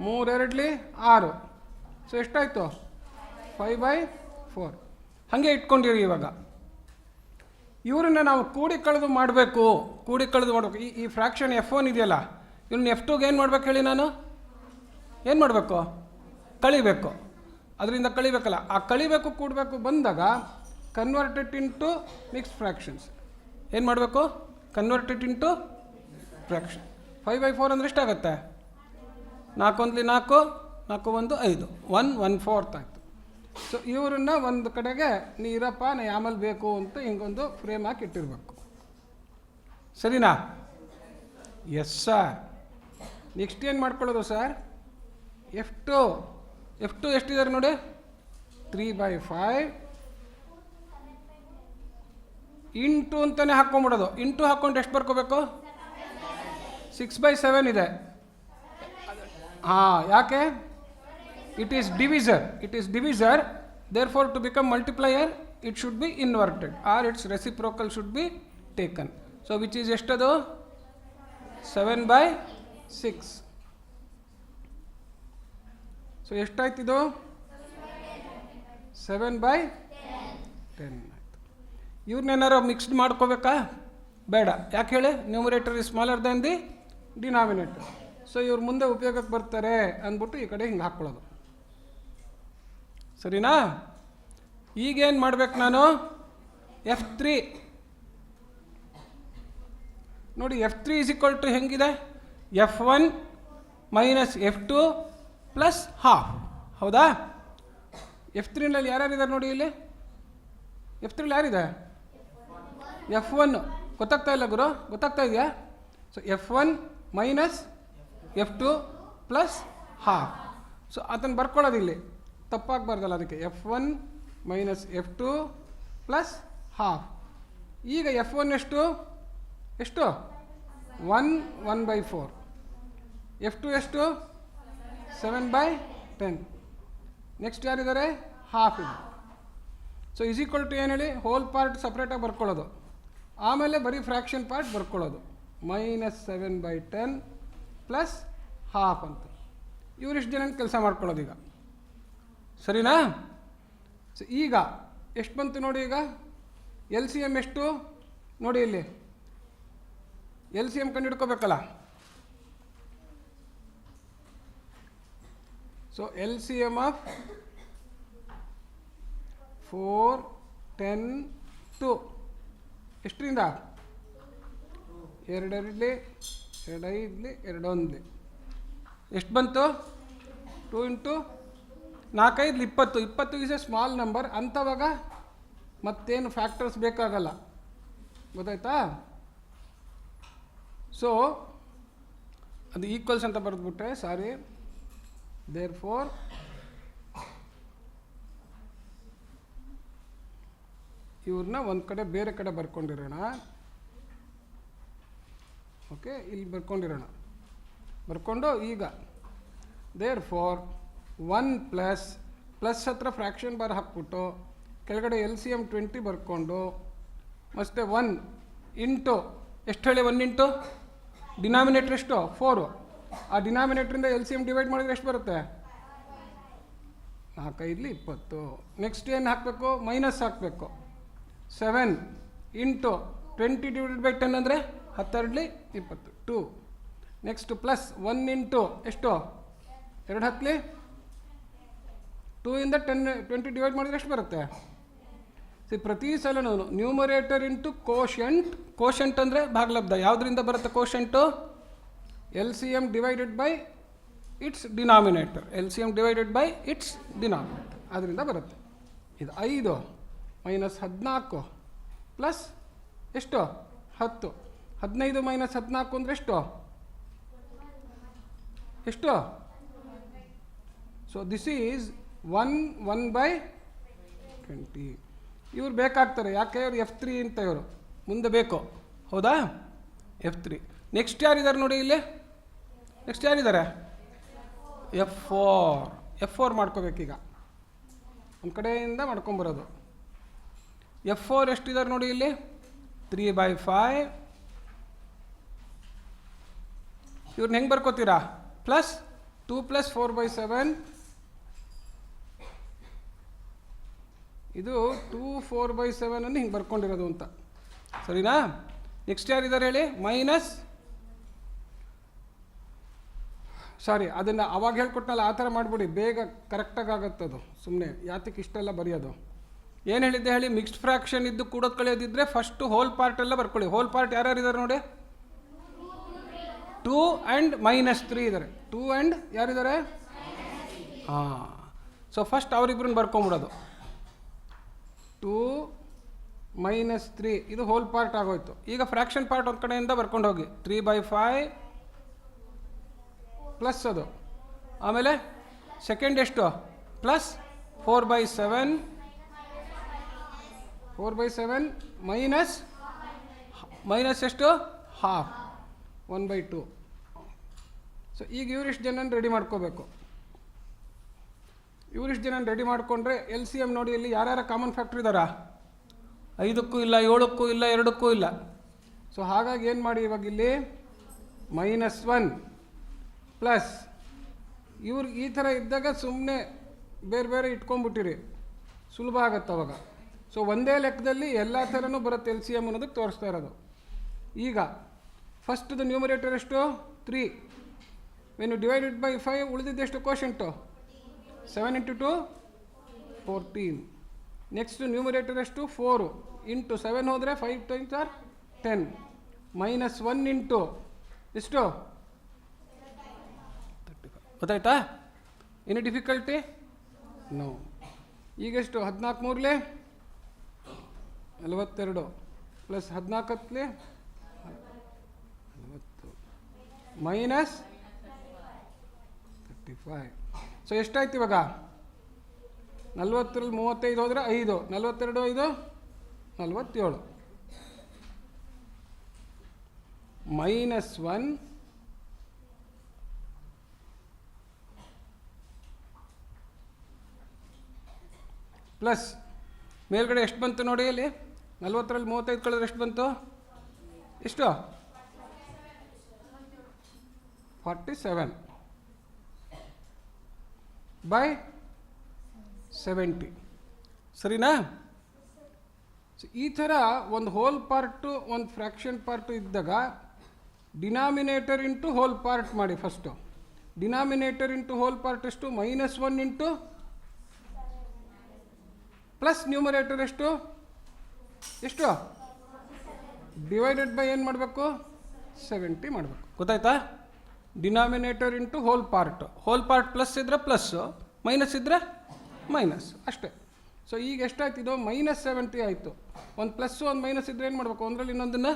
3 2 6. ಸೊ ಎಷ್ಟಾಯಿತು? 5/4. ಹಾಗೆ ಇಟ್ಕೊಂಡಿರಿ. ಇವಾಗ ಇವರನ್ನ ನಾವು ಕೂಡಿ ಕಳೆದು ಮಾಡಬೇಕು. ಈ ಫ್ರ್ಯಾಕ್ಷನ್ F1 ಇದೆಯಲ್ಲ, ಇವ್ರನ್ನ F2ಗೆ ಏನು ಮಾಡ್ಬೇಕು ಹೇಳಿ? ನಾನು ಏನು ಮಾಡಬೇಕು? ಕಳಿಬೇಕು. ಅದರಿಂದ ಕಳಿಬೇಕಲ್ಲ, ಆ ಕಳಿಬೇಕು ಕೂಡಬೇಕು ಬಂದಾಗ ಕನ್ವರ್ಟೆಡ್ ಇಂಟು ಮಿಕ್ಸ್ಡ್ ಫ್ರ್ಯಾಕ್ಷನ್ಸ್. ಏನು ಮಾಡಬೇಕು? Converted into fraction. 5/4 ಅಂದರೆ ಎಷ್ಟಾಗುತ್ತೆ? 4 1 4, 4 1 5, 1 1/4 ಆಯಿತು. ಸೊ ಇವರನ್ನ ಒಂದು ಕಡೆಗೆ ನೀರಪ್ಪ ನಾ ಆಮೇಲೆ ಬೇಕು ಅಂತ ಹಿಂಗೊಂದು ಫ್ರೇಮ್ ಹಾಕಿ ಇಟ್ಟಿರಬೇಕು. ಸರಿನಾ? Yes sir. ನೆಕ್ಸ್ಟ್ ಏನು ಮಾಡ್ಕೊಳ್ಳೋದು ಸರ್? F2 ಎಷ್ಟಿದ್ದಾರೆ ನೋಡಿ? 3/5 ಇಂಟು ಅಂತಲೇ ಹಾಕ್ಕೊಂಬಿಡೋದು. ಇಂಟು ಹಾಕ್ಕೊಂಡು ಎಷ್ಟು ಬರ್ಕೋಬೇಕು? 6/7 ಇದೆ. ಹಾಂ, ಯಾಕೆ? It is divisor. Therefore to become multiplier it should be inverted or its reciprocal should be taken. So which is ಎಷ್ಟದು? 7/6. ಸೊ ಎಷ್ಟಾಯ್ತಿದು? 7/10 ಆಯಿತು. ಇವ್ರನ್ನೇನಾರು ಮಿಕ್ಸ್ಡ್ ಮಾಡ್ಕೋಬೇಕಾ? ಬೇಡ. ಯಾಕೆ ಹೇಳಿ? Numerator is smaller than the denominator. So ಇವ್ರು ಮುಂದೆ ಉಪಯೋಗಕ್ಕೆ ಬರ್ತಾರೆ ಅಂದ್ಬಿಟ್ಟು ಈ ಕಡೆ ಹಿಂಗೆ ಹಾಕ್ಕೊಳ್ಳೋದು. ಸರಿನಾ? ಈಗೇನು ಮಾಡ್ಬೇಕು ನಾನು? F3 ನೋಡಿ. F3 ಈಸ್ ಈಕ್ವಲ್ ಟು ಹೆಂಗಿದೆ? F1 minus F2 plus half. ಹೌದಾ? F3ನಲ್ಲಿ ಯಾರ್ಯಾರಿದ್ದಾರೆ ನೋಡಿ ಇಲ್ಲಿ? F3ನಲ್ಲಿ ಯಾರಿದೆ? F1. ಗೊತ್ತಾಗ್ತಾ ಇಲ್ಲ ಗುರು? ಗೊತ್ತಾಗ್ತಾ ಇದೆಯಾ? So F1 minus F2 plus half. So ಅದನ್ನು ಬರ್ಕೊಳ್ಳೋದು ಇಲ್ಲಿ ತಪ್ಪಾಗಬಾರ್ದಲ್ಲ, ಅದಕ್ಕೆ F1 minus F2 plus half. ಈಗ F1 ಎಷ್ಟು? 1/4. F2 ಎಷ್ಟು? 7/10. ನೆಕ್ಸ್ಟ್ ಯಾರಿದ್ದಾರೆ? ಹಾಫ್ ಇದೆ. ಸೊ ಈಸ್ ಈಕ್ವಲ್ ಟು ಏನು ಹೇಳಿ? ಹೋಲ್ ಪಾರ್ಟ್ ಸಪ್ರೇಟಾಗಿ ಬರ್ಕೊಳ್ಳೋದು, ಆಮೇಲೆ ಬರೀ ಫ್ರ್ಯಾಕ್ಷನ್ ಪಾರ್ಟ್ ಬರ್ಕೊಳ್ಳೋದು. -7/10 ಪ್ಲಸ್ ಹಾಫ್ ಅಂತ. ಇವರಿಷ್ಟು ಜನ ಕೆಲಸ ಮಾಡ್ಕೊಳ್ಳೋದು ಈಗ. ಸರಿನಾ? ಸೊ ಈಗ ಎಷ್ಟು ಬಂತು ನೋಡಿ? ಈಗ LCM ಎಷ್ಟು ನೋಡಿ? ಇಲ್ಲಿ LCM ಕಂಡು ಹಿಡ್ಕೋಬೇಕಲ್ಲ. ಸೊ LCM ಆಫ್ 4, 10, 2 ಎಷ್ಟರಿಂದ 2 2 5 2 1 ಎಷ್ಟು ಬಂತು? 2 into 4 5 20. 20 is a small number. ಅಂಥವಾಗ ಮತ್ತೇನು ಫ್ಯಾಕ್ಟರ್ಸ್ ಬೇಕಾಗಲ್ಲ. ಗೊತ್ತಾಯ್ತಾ? ಸೊ ಅದು ಈಕ್ವಲ್ಸ್ ಅಂತ ಬರೆದ್ಬಿಟ್ರೆ ಸಾರಿ, ದೇರ್ ಫೋರ್ ಇವ್ರನ್ನ ಒಂದು ಕಡೆ ಬೇರೆ ಕಡೆ ಬರ್ಕೊಂಡಿರೋಣ. ಓಕೆ, ಇಲ್ಲಿ ಬರ್ಕೊಂಡು ಈಗ ದೇರ್ ಫೋರ್ 1 ಪ್ಲಸ್ ಹತ್ರ ಫ್ರ್ಯಾಕ್ಷನ್ ಬಾರ್ ಹಾಕ್ಬಿಟ್ಟು ಕೆಳಗಡೆ LCM 20 ಬರ್ಕೊಂಡು ಮತ್ತೆ 1 ಇಂಟು ಎಷ್ಟು ಹೇಳಿ, 1 ಇಂಟು ಡಿನಾಮಿನೇಟ್ರ್ ಎಷ್ಟು 4. ಆ ಡಿನಾಮಿನೇಟ್ರಿಂದ LCM ಡಿವೈಡ್ ಮಾಡಿದ್ರೆ ಎಷ್ಟು ಬರುತ್ತೆ? 4 5 20. ನೆಕ್ಸ್ಟ್ ಏನು ಹಾಕಬೇಕು? ಮೈನಸ್ ಹಾಕಬೇಕು. 7 ಇಂಟು 20 ಡಿವೈಡೆಡ್ ಬೈ 10 ಅಂದರೆ 10 20 2. ನೆಕ್ಸ್ಟ್ ಪ್ಲಸ್ 1 ಇಂಟು ಎಷ್ಟು 2 10 2 ಇಂದ 10 20 ಡಿವೈಡ್ ಮಾಡಿದ್ರೆ ಎಷ್ಟು ಬರುತ್ತೆ? ಪ್ರತಿ ಸಲನೂ ನ್ಯೂಮರೇಟರ್ ಇಂಟು ಕೋಶಂಟ್ ಅಂದರೆ ಭಾಗಲಬ್ಧ. ಯಾವುದರಿಂದ ಬರುತ್ತೆ ಕೋಶಂಟು? LCM divided by it's denominator. LCM divided by it's denominator ಅದರಿಂದ ಬರುತ್ತೆ. ಇದು 5 ಮೈನಸ್ 14 ಪ್ಲಸ್ ಎಷ್ಟು 10. 15 ಮೈನಸ್ 14 ಅಂದರೆ ಎಷ್ಟು? So this is 1/20. ಇವ್ರು ಬೇಕಾಗ್ತಾರೆ. ಯಾಕೆ? ಇವ್ರು F3 ಅಂತ ಇವರು ಮುಂದೆ ಬೇಕು. ಹೌದಾ? F3. ನೆಕ್ಸ್ಟ್ ಯಾರಿದ್ದಾರೆ ನೋಡಿ ಇಲ್ಲಿ? ನೆಕ್ಸ್ಟ್ ಯಾರಿದ್ದಾರೆ? F4 ಮಾಡ್ಕೋಬೇಕೀಗ. ಒಂದು ಕಡೆಯಿಂದ ಮಾಡ್ಕೊಂಬರೋದು. F4 ಎಷ್ಟಿದ್ದಾರೆ ನೋಡಿ ಇಲ್ಲಿ? 3/5. ಇವ್ರನ್ನ ಹೆಂಗೆ ಬರ್ಕೋತೀರಾ? ಪ್ಲಸ್ 2 + 4/7. ಇದು 2 4/7 ಅನ್ನು ಹಿಂಗೆ ಬರ್ಕೊಂಡಿರೋದು ಅಂತ. ಸರಿನಾ? ನೆಕ್ಸ್ಟ್ ಯಾರಿದ್ದಾರೆ ಹೇಳಿ? ಸಾರಿ, ಅದನ್ನು ಅವಾಗ ಹೇಳ್ಕೊಟ್ನಲ್ಲ ಆ ಥರ ಮಾಡಿಬಿಡಿ, ಬೇಗ ಕರೆಕ್ಟಾಗಿ ಆಗುತ್ತದು. ಸುಮ್ಮನೆ ಯಾತಕ್ಕೆ ಇಷ್ಟೆಲ್ಲ ಬರೆಯೋದು? ಏನು ಹೇಳಿದ್ದೆ ಹೇಳಿ? ಮಿಕ್ಸ್ಡ್ ಫ್ರ್ಯಾಕ್ಷನ್ ಇದ್ದು ಕೂಡೋದು ಕಳೆಯೋದಿದ್ರೆ ಫಸ್ಟು ಹೋಲ್ ಪಾರ್ಟ್ ಎಲ್ಲ ಬರ್ಕೊಳ್ಳಿ. ಹೋಲ್ ಪಾರ್ಟ್ ಯಾರ್ಯಾರಿದ್ದಾರೆ ನೋಡಿ? 2 ಆ್ಯಂಡ್ -3 ಇದ್ದಾರೆ. 2 ಆ್ಯಂಡ್ ಯಾರಿದ್ದಾರೆ? ಹಾಂ. So first ಅವರಿಬ್ಬರನ್ನ ಬರ್ಕೊಂಬಿಡೋದು. 2 -3 ಇದು ಹೋಲ್ ಪಾರ್ಟ್ ಆಗೋಯ್ತು. ಈಗ ಫ್ರ್ಯಾಕ್ಷನ್ ಪಾರ್ಟ್ ಒಂದು ಕಡೆಯಿಂದ ಬರ್ಕೊಂಡು ಹೋಗಿ 3/5 ಪ್ಲಸ್ ಅದು. ಆಮೇಲೆ ಸೆಕೆಂಡ್ ಎಷ್ಟು? ಪ್ಲಸ್ 4/7 ಮೈನಸ್ ಎಷ್ಟು? ಹಾಫ್ 1/2. ಸೊ ಈಗ ಇವರಿಷ್ಟು ಜನ ರೆಡಿ ಮಾಡ್ಕೋಬೇಕು. ಇವರಿಷ್ಟು ಜನ ರೆಡಿ ಮಾಡಿಕೊಂಡ್ರೆ LCM ನೋಡಿ, ಇಲ್ಲಿ ಯಾರ್ಯಾರ ಕಾಮನ್ ಫ್ಯಾಕ್ಟ್ರ್ ಇದ್ದಾರಾ? 5ಕ್ಕೂ ಇಲ್ಲ, 7ಕ್ಕೂ ಇಲ್ಲ, 2ಕ್ಕೂ ಇಲ್ಲ. ಸೊ ಹಾಗಾಗಿ ಏನು ಮಾಡಿ ಇವಾಗ ಇಲ್ಲಿ -1 ಪ್ಲಸ್ ಇವ್ರಿಗೆ ಈ ಥರ ಇದ್ದಾಗ ಸುಮ್ಮನೆ ಬೇರೆ ಬೇರೆ ಇಟ್ಕೊಂಡ್ಬಿಟ್ಟಿರಿ, ಸುಲಭ ಆಗತ್ತೆ ಅವಾಗ. ಸೊ ಒಂದೇ ಲೆಕ್ಕದಲ್ಲಿ ಎಲ್ಲ ಥರನೂ ಬರುತ್ತೆ LCM ಅನ್ನೋದಕ್ಕೆ ತೋರಿಸ್ತಾ ಇರೋದು. ಈಗ ಫಸ್ಟ್ದು ನ್ಯೂಮರೇಟರ್ ಎಷ್ಟು? 3. ವೆನ್ ಯು ಡಿವೈಡೆಡ್ ಬೈ 5 ಉಳಿದಿದ್ದೆಷ್ಟು ಕೋಶಂಟು? 7 × 2 14. ನೆಕ್ಸ್ಟ್ ನ್ಯೂಮರೇಟರ್ ಎಷ್ಟು? 4 ಇಂಟು 7 ಹೋದರೆ 5 × 10 -1 ಇಂಟು ಎಷ್ಟು? ಗೊತ್ತಾಯ್ತಾ? ಏನು ಡಿಫಿಕಲ್ಟಿ? ನೋ. ಈಗೆಷ್ಟು? 14 42 ಪ್ಲಸ್ 14 40 -35. ಸೊ ಎಷ್ಟಾಯ್ತು ಇವಾಗ? 40ರಲ್ಲಿ 35 ಹೋದರೆ 5, 42 5 47 -1 ಪ್ಲಸ್ ಮೇಲ್ಗಡೆ ಎಷ್ಟು ಬಂತು ನೋಡಿ ಅಲ್ಲಿ? 40ರಲ್ಲಿ 35 ಕಳೆದ್ರೆ ಎಷ್ಟು ಬಂತು? ಎಷ್ಟು? 47 by 70. ಸರಿನಾ? ಈ ಥರ ಒಂದು ಹೋಲ್ ಪಾರ್ಟು ಒಂದು ಫ್ರ್ಯಾಕ್ಷನ್ ಪಾರ್ಟು ಇದ್ದಾಗ ಡಿನಾಮಿನೇಟರ್ ಇಂಟು ಹೋಲ್ ಪಾರ್ಟ್ ಮಾಡಿ first. Denominator into whole part ಎಷ್ಟು -1 ಇಂಟು ಪ್ಲಸ್ ನ್ಯೂಮರೇಟರ್ ಎಷ್ಟು ಡಿವೈಡೆಡ್ ಬೈ ಏನು ಮಾಡಬೇಕು 70 ಮಾಡಬೇಕು. ಗೊತ್ತಾಯ್ತಾ? Denominator into whole part plus ಇದ್ರೆ ಪ್ಲಸ್ಸು, ಮೈನಸ್ ಇದ್ದರೆ ಮೈನಸ್, ಅಷ್ಟೇ. ಸೊ ಈಗ ಎಷ್ಟಾಯ್ತು ಇದು -70 ಆಯಿತು. ಒಂದು ಪ್ಲಸ್ಸು ಒಂದು ಮೈನಸ್ ಇದ್ದರೆ ಏನು ಮಾಡಬೇಕು, ಒಂದರಲ್ಲಿ ಇನ್ನೊಂದನ್ನು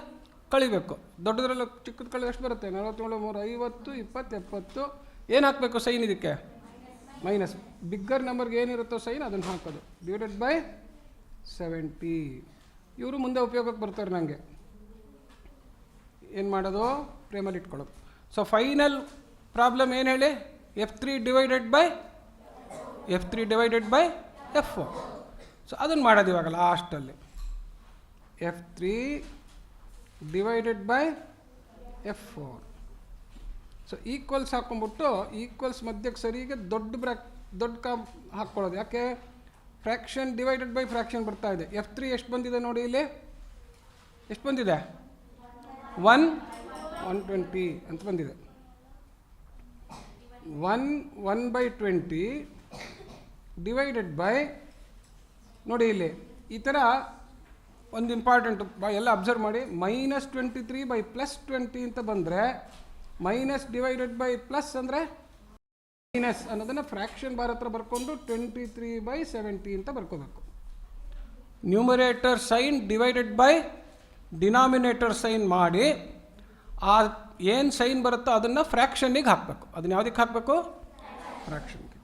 ಕಳಿಬೇಕು. ದೊಡ್ಡದ್ರಲ್ಲಿ ಚಿಕ್ಕದು ಕಳೆದು ಎಷ್ಟು ಬರುತ್ತೆ 47 3 50 20 70. ಏನು ಹಾಕಬೇಕು ಸೈನ್ ಇದಕ್ಕೆ ಮೈನಸ್. ಬಿಗ್ಗರ್ ನಂಬರ್ಗೆ ಏನಿರುತ್ತೋ ಸೈನ್ ಅದನ್ನು ಹಾಕೋದು ಡಿವೈಡೆಡ್ ಬೈ 70. ಇವರು ಮುಂದೆ ಉಪಯೋಗಕ್ಕೆ ಬರ್ತಾರೆ. ನನಗೆ ಏನು ಮಾಡೋದು ಪ್ರೇಮಲ್ಲಿ ಇಟ್ಕೊಳ್ಳೋದು. ಸೊ ಫೈನಲ್ ಪ್ರಾಬ್ಲಮ್ ಏನು ಹೇಳಿ, F3 divided by F4. So ಅದನ್ನು ಮಾಡೋದು ಇವಾಗ ಲಾಸ್ಟಲ್ಲಿ F3 divided by F4. So equals ಹಾಕ್ಕೊಂಬಿಟ್ಟು ಈಕ್ವಲ್ಸ್ ಮಧ್ಯಕ್ಕೆ ಸರಿಗೆ ದೊಡ್ಡ ಕಾಮ್ ಹಾಕ್ಕೊಳ್ಳೋದು. ಯಾಕೆ ಫ್ರ್ಯಾಕ್ಷನ್ ಡಿವೈಡೆಡ್ ಬೈ ಫ್ರ್ಯಾಕ್ಷನ್ ಬರ್ತಾ ಇದೆ. F3 ಎಷ್ಟು ಬಂದಿದೆ ನೋಡಿ, ಇಲ್ಲಿ ಎಷ್ಟು ಬಂದಿದೆ 120 ಅಂತ ಬಂದಿದೆ. 1/20 ಡಿವೈಡೆಡ್ ಬೈ ನೋಡಿ ಇಲ್ಲಿ ಈ ಥರ ಒಂದು ಇಂಪಾರ್ಟೆಂಟ್ ಎಲ್ಲ ಅಬ್ಸರ್ವ್ ಮಾಡಿ. -23/+20 ಅಂತ ಬಂದರೆ ಮೈನಸ್ ಡಿವೈಡೆಡ್ ಬೈ ಪ್ಲಸ್ ಅಂದರೆ ಮೈನಸ್ ಅನ್ನೋದನ್ನು ಫ್ರ್ಯಾಕ್ಷನ್ ಬಾರ್ ಹತ್ರ ಬರ್ಕೊಂಡು 23/70 ಅಂತ ಬರ್ಕೋಬೇಕು. Numerator sign divided by denominator sign ಮಾಡಿ ಆ ಏನು ಸೈನ್ ಬರುತ್ತೋ ಅದನ್ನು ಫ್ರ್ಯಾಕ್ಷನ್ನಿಗೆ ಹಾಕಬೇಕು. ಅದನ್ನು ಯಾವುದಕ್ಕೆ ಹಾಕಬೇಕು ಫ್ರ್ಯಾಕ್ಷನ್ಗೆ.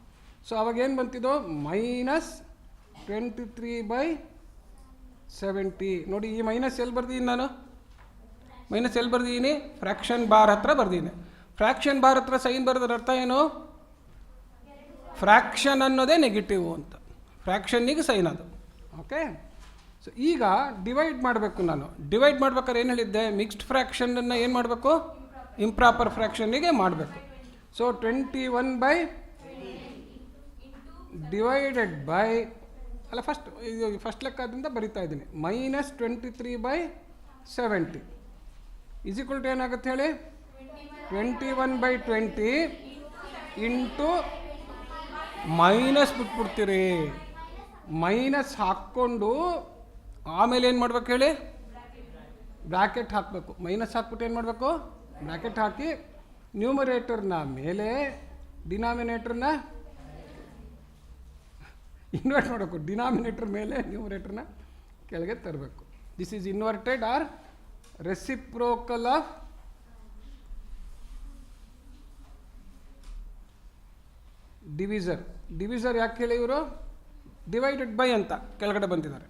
ಸೊ ಅವಾಗ ಏನು ಬಂತಿದ್ದು -23/70. ನೋಡಿ ಈ ಮೈನಸ್ ಎಲ್ಲಿ ಬರ್ದಿದ್ದೀನಿ ನಾನು, ಫ್ರ್ಯಾಕ್ಷನ್ ಬಾರ್ ಹತ್ರ ಬರ್ದಿದ್ದೀನಿ. ಫ್ರ್ಯಾಕ್ಷನ್ ಬಾರ್ ಹತ್ರ ಸೈನ್ ಬರೆದ್ರ ಅರ್ಥ ಏನು, ಫ್ರ್ಯಾಕ್ಷನ್ ಅನ್ನೋದೇ ನೆಗೆಟಿವ್ ಅಂತ, ಫ್ರ್ಯಾಕ್ಷನ್ನಿಗೆ ಸೈನ್ ಅದು. ಓಕೆ. ಸೊ ಈಗ ಡಿವೈಡ್ ಮಾಡಬೇಕು. ನಾನು ಡಿವೈಡ್ ಮಾಡ್ಬೇಕಾದ್ರೆ ಏನು ಹೇಳಿದ್ದೆ, ಮಿಕ್ಸ್ಡ್ ಫ್ರ್ಯಾಕ್ಷನನ್ನು ಏನು ಮಾಡಬೇಕು ಇಂಪ್ರಾಪರ್ ಫ್ರ್ಯಾಕ್ಷನ್ನಿಗೆ ಮಾಡಬೇಕು. ಸೊ 21 ಡಿವೈಡೆಡ್ ಬೈ ಅಲ್ಲ ಫಸ್ಟ್ ಲೆಕ್ಕದಿಂದ ಬರಿತಾ ಇದ್ದೀನಿ -23/70 ಈಕ್ವಲ್ ಟು ಏನಾಗುತ್ತೆ ಹೇಳಿ 21/20 ಇಂಟು ಮೈನಸ್ ಬಿಟ್ಬಿಡ್ತೀರಿ. ಮೈನಸ್ ಹಾಕ್ಕೊಂಡು ಆಮೇಲೆ ಏನು ಮಾಡ್ಬೇಕು ಹೇಳಿ, ಬ್ರ್ಯಾಕೆಟ್ ಹಾಕಬೇಕು. ಮೈನಸ್ ಹಾಕ್ಬಿಟ್ಟು ಏನು ಮಾಡಬೇಕು, ಬ್ರ್ಯಾಕೆಟ್ ಹಾಕಿ ನ್ಯೂಮರೇಟರ್ನ ಮೇಲೆ ಡಿನಾಮಿನೇಟರ್ನ ಇನ್ವರ್ಟ್ ಮಾಡಬೇಕು. ಡಿನಾಮಿನೇಟರ್ ಮೇಲೆ ನ್ಯೂಮರೇಟರ್ನ ಕೆಳಗೆ ತರಬೇಕು. This is inverted or reciprocal of divisor ಯಾಕೆ ಹೇಳಿ ಇವರು ಡಿವೈಡೆಡ್ ಬೈ ಅಂತ ಕೆಳಗಡೆ ಬಂದಿದ್ದಾರೆ.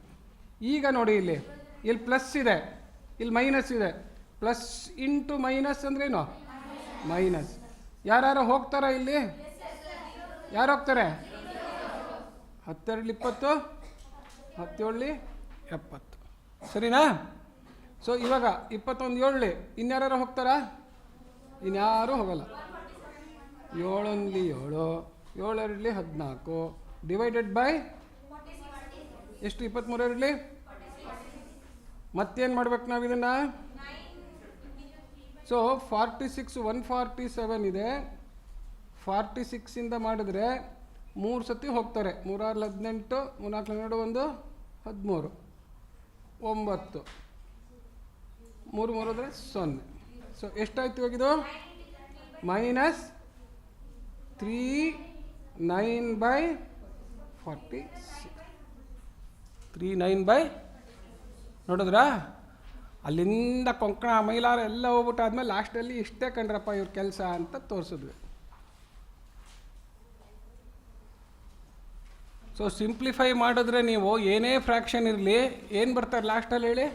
ಈಗ ನೋಡಿ ಇಲ್ಲಿ ಪ್ಲಸ್ ಇದೆ, ಇಲ್ಲಿ ಮೈನಸ್ ಇದೆ. ಪ್ಲಸ್ ಇಂಟು ಮೈನಸ್ ಅಂದ್ರೇನು ಮೈನಸ್. ಯಾರು ಹೋಗ್ತಾರ ಇಲ್ಲಿ, ಯಾರು ಹೋಗ್ತಾರೆ 10 20 17 70 ಸರಿನಾ. ಸೊ ಇವಾಗ 21 7 ಇನ್ಯಾರು ಹೋಗ್ತಾರಾ, ಇನ್ಯಾರೂ ಹೋಗಲ್ಲ. 7 7 7 14 ಡಿವೈಡೆಡ್ ಬೈ ಎಷ್ಟು 23 ಮತ್ತೇನು ಮಾಡ್ಬೇಕು ನಾವು ಇದನ್ನು. ಸೊ 46 147 ಇದೆ. 46 ಮಾಡಿದ್ರೆ 3 ಸತಿ ಹೋಗ್ತಾರೆ. 3 6 18 3 4 1 13 9 3 3 ಅಂದರೆ 0. ಸೊ ಎಷ್ಟಾಯ್ತು ಇವಾಗಿದು -39/46 39 ನೋಡಿದ್ರಾ. ಅಲ್ಲಿಂದ ಕೊಂಕಣ ಮೈಲಾರ ಎಲ್ಲ ಹೋಗ್ಬಿಟ್ಟು ಆದಮೇಲೆ ಲಾಸ್ಟಲ್ಲಿ ಇಷ್ಟೇ ಕಂಡ್ರಪ್ಪ ಇವ್ರ ಕೆಲಸ ಅಂತ ತೋರಿಸಿದ್ವಿ. ಸೊ ಸಿಂಪ್ಲಿಫೈ ಮಾಡಿದ್ರೆ ನೀವು ಏನೇ ಫ್ರ್ಯಾಕ್ಷನ್ ಇರಲಿ ಏನು ಬರ್ತಾರೆ ಲಾಸ್ಟಲ್ಲಿ ಹೇಳಿ,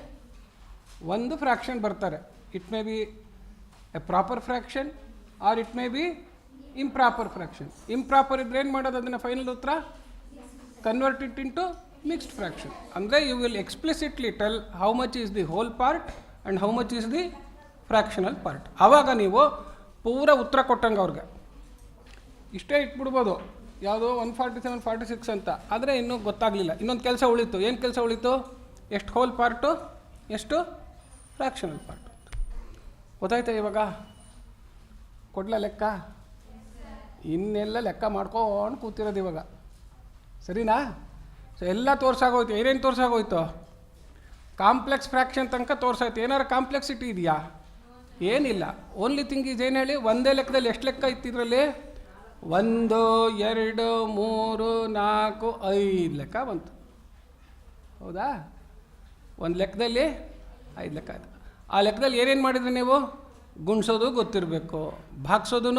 ಒಂದು ಫ್ರ್ಯಾಕ್ಷನ್ ಬರ್ತಾರೆ. It may be a proper fraction or it may be improper fraction. Improper ಇದ್ರೆ ಏನು ಮಾಡೋದು, ಅದನ್ನು ಫೈನಲ್ ಉತ್ತರ convert it into mixed fraction. ಅಂದರೆ you will explicitly tell how much is the whole part and how much is the fractional part. ಆವಾಗ ನೀವು ಪೂರ ಉತ್ತರ ಕೊಟ್ಟಂಗೆ ಅವ್ರಿಗೆ ಇಷ್ಟೇ ಇಟ್ಬಿಡ್ಬೋದು. ಯಾವುದೋ 147 46 ಅಂತ. ಆದರೆ ಇನ್ನೂ ಗೊತ್ತಾಗಲಿಲ್ಲ, ಇನ್ನೊಂದು ಕೆಲಸ ಉಳಿತು. ಏನು ಕೆಲಸ ಉಳಿತು, ಎಷ್ಟು ಹೋಲ್ ಪಾರ್ಟು ಎಷ್ಟು ಫ್ರ್ಯಾಕ್ಷನಲ್ ಪಾರ್ಟು. ಗೊತ್ತಾಯ್ತಾ ಇವಾಗ, ಕೊಡ್ಲ ಲೆಕ್ಕ ಇನ್ನೆಲ್ಲ ಲೆಕ್ಕ ಮಾಡ್ಕೊಂಡು ಕೂತಿರೋದು ಇವಾಗ, ಸರಿನಾ? ಸೊ ಎಲ್ಲ ತೋರ್ಸಾಗೋಯ್ತು. ಏನೇನು ತೋರ್ಸಾಗೋಯ್ತು? ಕಾಂಪ್ಲೆಕ್ಸ್ ಫ್ರ್ಯಾಕ್ಷನ್ ತನಕ ತೋರ್ಸಾಯ್ತು. ಏನಾರು ಕಾಂಪ್ಲೆಕ್ಸಿಟಿ ಇದೆಯಾ? ಏನಿಲ್ಲ. ಓನ್ಲಿ ಥಿಂಗ್ ಈಸ್ ಏನು ಹೇಳಿ, ಒಂದೇ ಲೆಕ್ಕದಲ್ಲಿ ಎಷ್ಟು ಲೆಕ್ಕ ಇತ್ತು ಇದರಲ್ಲಿ? 1 2 3 4 5 ಲೆಕ್ಕ ಬಂತು, ಹೌದಾ? ಒಂದು ಲೆಕ್ಕದಲ್ಲಿ 5 ಲೆಕ್ಕ ಆಯಿತು. ಆ ಲೆಕ್ಕದಲ್ಲಿ ಏನೇನು ಮಾಡಿದ್ರಿ ನೀವು? ಗುಣಿಸೋದು ಗೊತ್ತಿರಬೇಕು, ಭಾಗಿಸೋದು